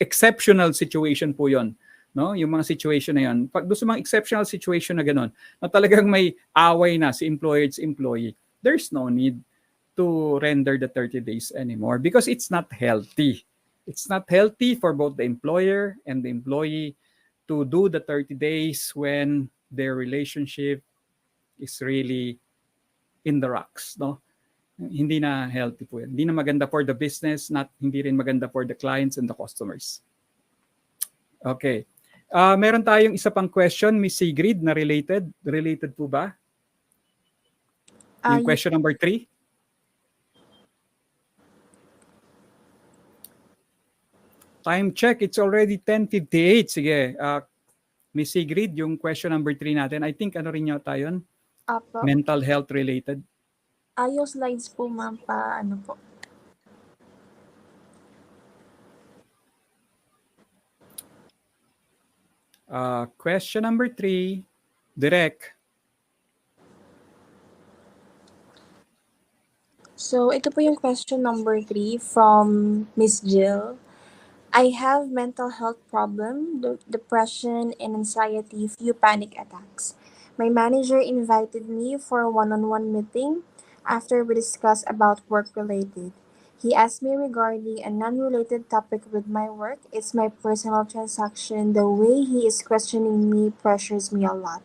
exceptional situation po yon, no? Yung mga situation na yon. Pag do sa mga exceptional situation na ganon, na talagang may away na si employer at si employee, there's no need to render the 30 days anymore because it's not healthy. It's not healthy for both the employer and the employee to do the 30 days when their relationship is really in the rocks, no? Hindi na healthy po yan. Hindi na maganda for the business, hindi rin maganda for the clients and the customers. Okay. Meron tayong isa pang question, Miss Sigrid, na related. Related po ba? Yung question number 3? Time check, it's already 10:58. Sige, Miss Sigrid, yung question number 3 natin, I think ano rin yata yun? Apo. Mental health related. Yung slides po, ma'am, ano po. Question number 3, Direk. So, ito po yung question number 3 from Miss Jill. I have mental health problem, depression and anxiety, few panic attacks. My manager invited me for a one-on-one meeting after we discussed about work-related. He asked me regarding a non-related topic with my work. It's my personal transaction. The way he is questioning me pressures me a lot.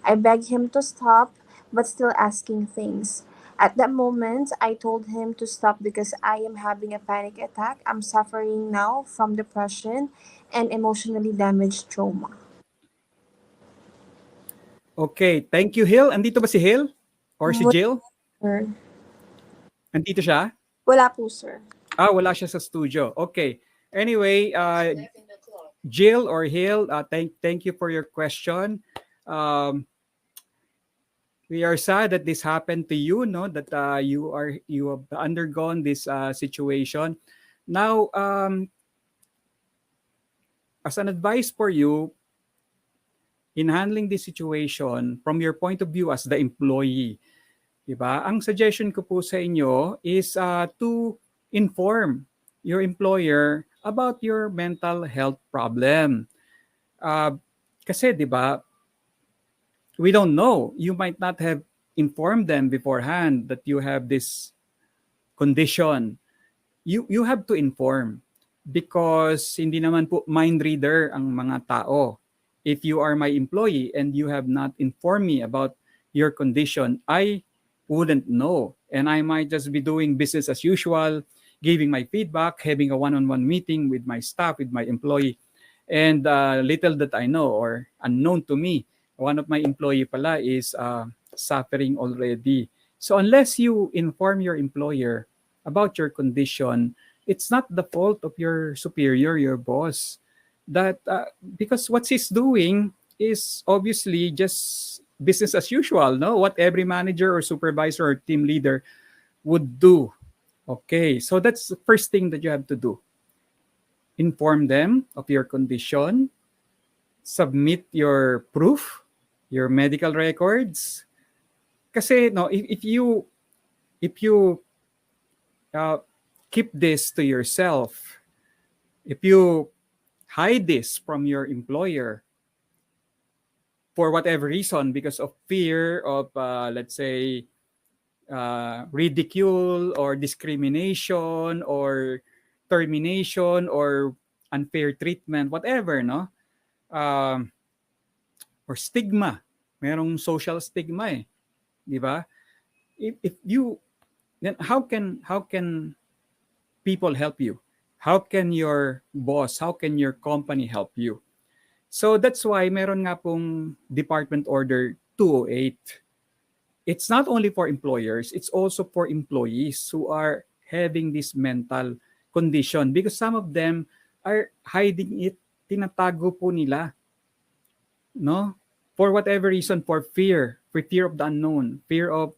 I begged him to stop, but still asking things. At that moment, I told him to stop because I am having a panic attack. I'm suffering now from depression and emotionally damaged trauma. Okay, thank you, Hill. Andito ba si Hill? Or si Jill? Sir. Andito siya? Wala po, sir. Wala siya sa studio. Okay. Anyway, Jill or Hill, thank you for your question. We are sad that this happened to you, no? That you have undergone this situation. Now, as an advice for you in handling this situation from your point of view as the employee, diba? Ang suggestion ko po sa inyo is to inform your employer about your mental health problem. Uh, Kasi 'di ba, we don't know. You might not have informed them beforehand that you have this condition. You have to inform because hindi naman po mind reader ang mga tao. If you are my employee and you have not informed me about your condition, I wouldn't know. And I might just be doing business as usual, giving my feedback, having a one-on-one meeting with my staff, with my employee. And little that I know or unknown to me, one of my employee pala is suffering already. So unless you inform your employer about your condition, it's not the fault of your superior, your boss. That because what he's doing is obviously just business as usual, no? What every manager or supervisor or team leader would do. Okay, so that's the first thing that you have to do. Inform them of your condition, submit your proof, your medical records. Kasi no, if you uh, keep this to yourself, if you hide this from your employer for whatever reason, because of fear of, let's say, ridicule or discrimination or termination or unfair treatment, whatever, no? Um, or stigma. Merong social stigma eh, di ba? If you, then how can people help you? How can your boss, how can your company help you? So that's why meron nga pong Department Order 208. It's not only for employers, it's also for employees who are having this mental condition because some of them are hiding it, tinatago po nila, no? For whatever reason, for fear of the unknown, fear of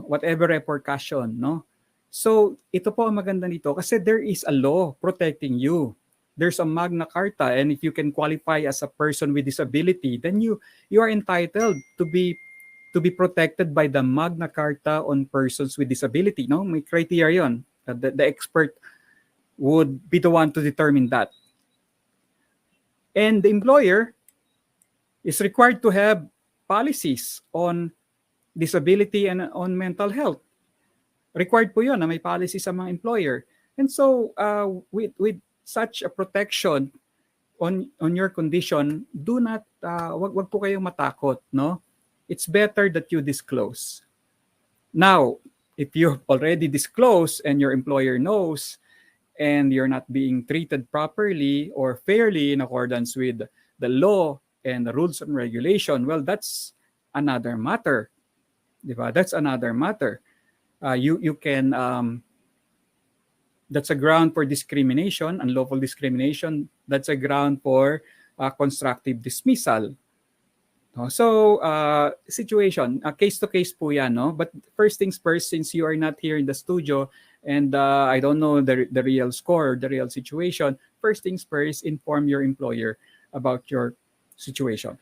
whatever repercussion, no? So, ito po ang maganda nito kasi there is a law protecting you. There's a Magna Carta, and if you can qualify as a person with disability, then you are entitled to be protected by the Magna Carta on persons with disability, no? May criteria 'yon. The expert would be the one to determine that. And the employer is required to have policies on disability and on mental health. Required po 'yon na may policy sa mga employer. And so with such a protection on your condition, do not wag po kayong matakot, no? It's better that you disclose. Now, if you already disclose and your employer knows and you're not being treated properly or fairly in accordance with the law and the rules and regulation, well, that's another matter. Diba? That's another matter. You can that's a ground for discrimination, unlawful discrimination. That's a ground for constructive dismissal. So, situation, case to case po yan, no? But first things first, since you are not here in the studio and I don't know the real score, the real situation, first things first, inform your employer about your situation.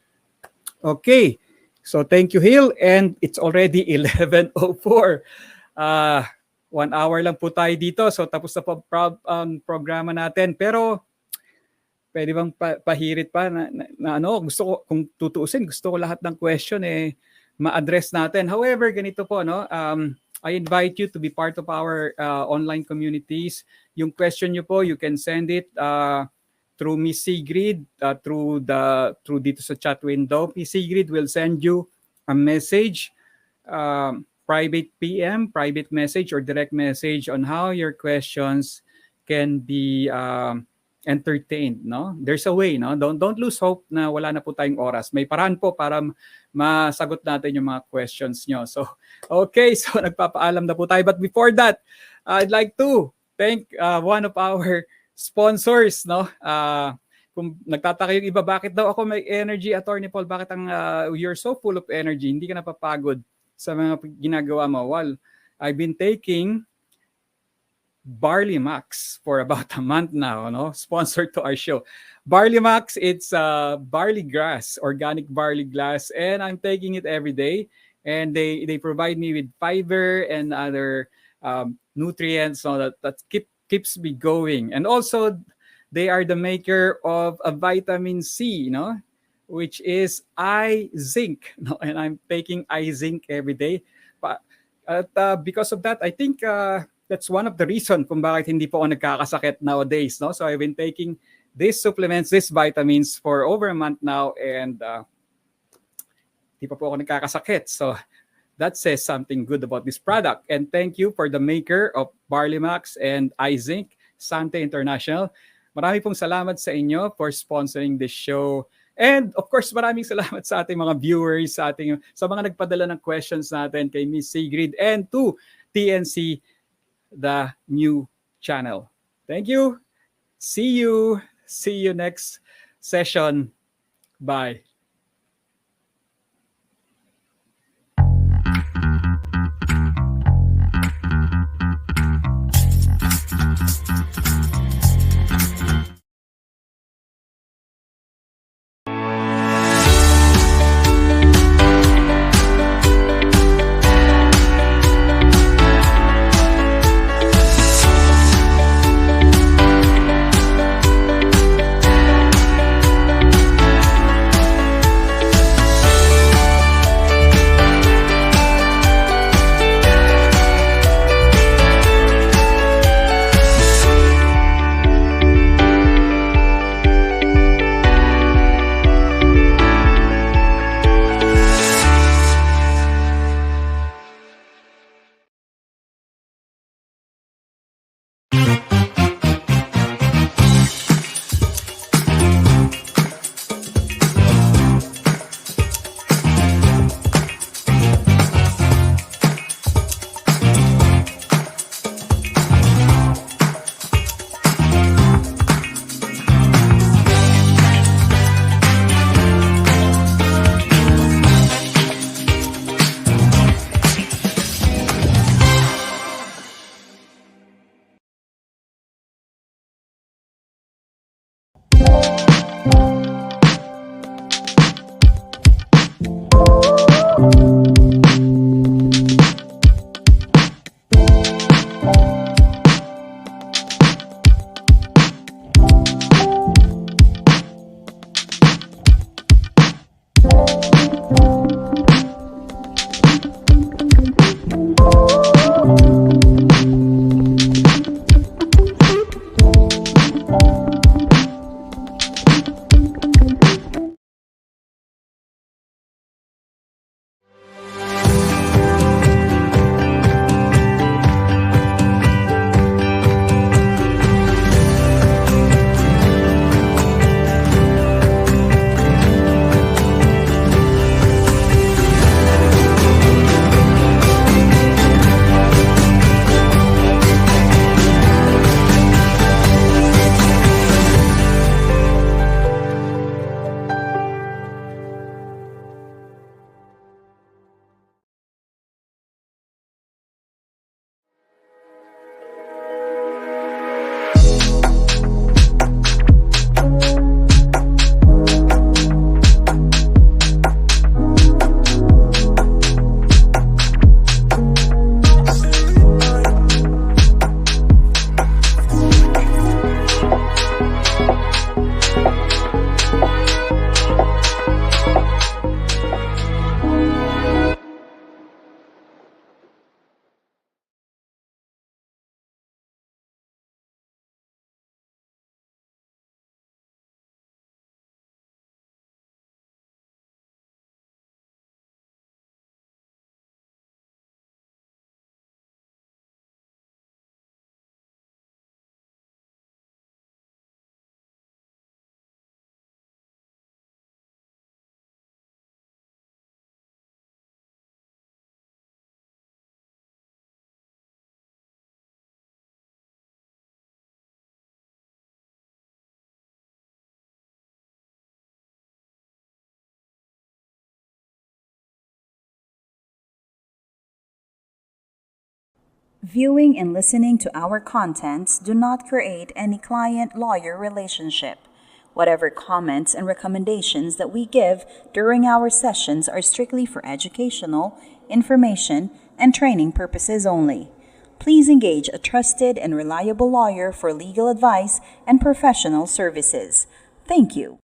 Okay. So, thank you, Hill. And it's already 11:04. 1 hour lang po tayo dito. So, tapos na po ang programa natin. Pero, pwede bang pahirit pa na ano, gusto ko, kung tutuusin, gusto ko lahat ng question ma-address natin. However, ganito po, no? I invite you to be part of our online communities. Yung question nyo po, you can send it through Miss Sigrid, through dito sa chat window. Miss Sigrid will send you a message, private PM, private message, or direct message on how your questions can be entertained, no? There's a way, no? Don't lose hope na wala na po tayong oras. May paraan po para masagot natin yung mga questions nyo. So, okay, so nagpapaalam na po tayo. But before that, I'd like to thank one of our sponsors, no? Kung nagtataka yung iba, bakit daw ako may energy, Attorney Paul? Bakit you're so full of energy? Hindi ka napapagod sa mga ginagawa mo? Well, I've been taking Barley Max for about a month now, no? Sponsored to our show. Barley Max, it's barley grass, organic barley grass, and I'm taking it every day. And they provide me with fiber and other nutrients, so that keeps me going. And also, they are the maker of a vitamin C, which is eye zinc. And I'm taking eye zinc every day. But because of that, I think that's one of the reasons kung bakit hindi po ako nagkakasakit nowadays. So I've been taking these supplements, these vitamins for over a month now, and hindi pa po ako nagkakasakit. So that says something good about this product. And thank you for the maker of Barley Max and eye zinc, Sante International. Marami pong salamat sa inyo for sponsoring this show. And of course, maraming salamat sa ating mga viewers, sa mga nagpadala ng questions natin kay Miss Sigrid and to TNC, the new channel. Thank you. See you. See you next session. Bye. Viewing and listening to our contents do not create any client-lawyer relationship. Whatever comments and recommendations that we give during our sessions are strictly for educational, information, and training purposes only. please engage a trusted and reliable lawyer for legal advice and professional services. Thank you.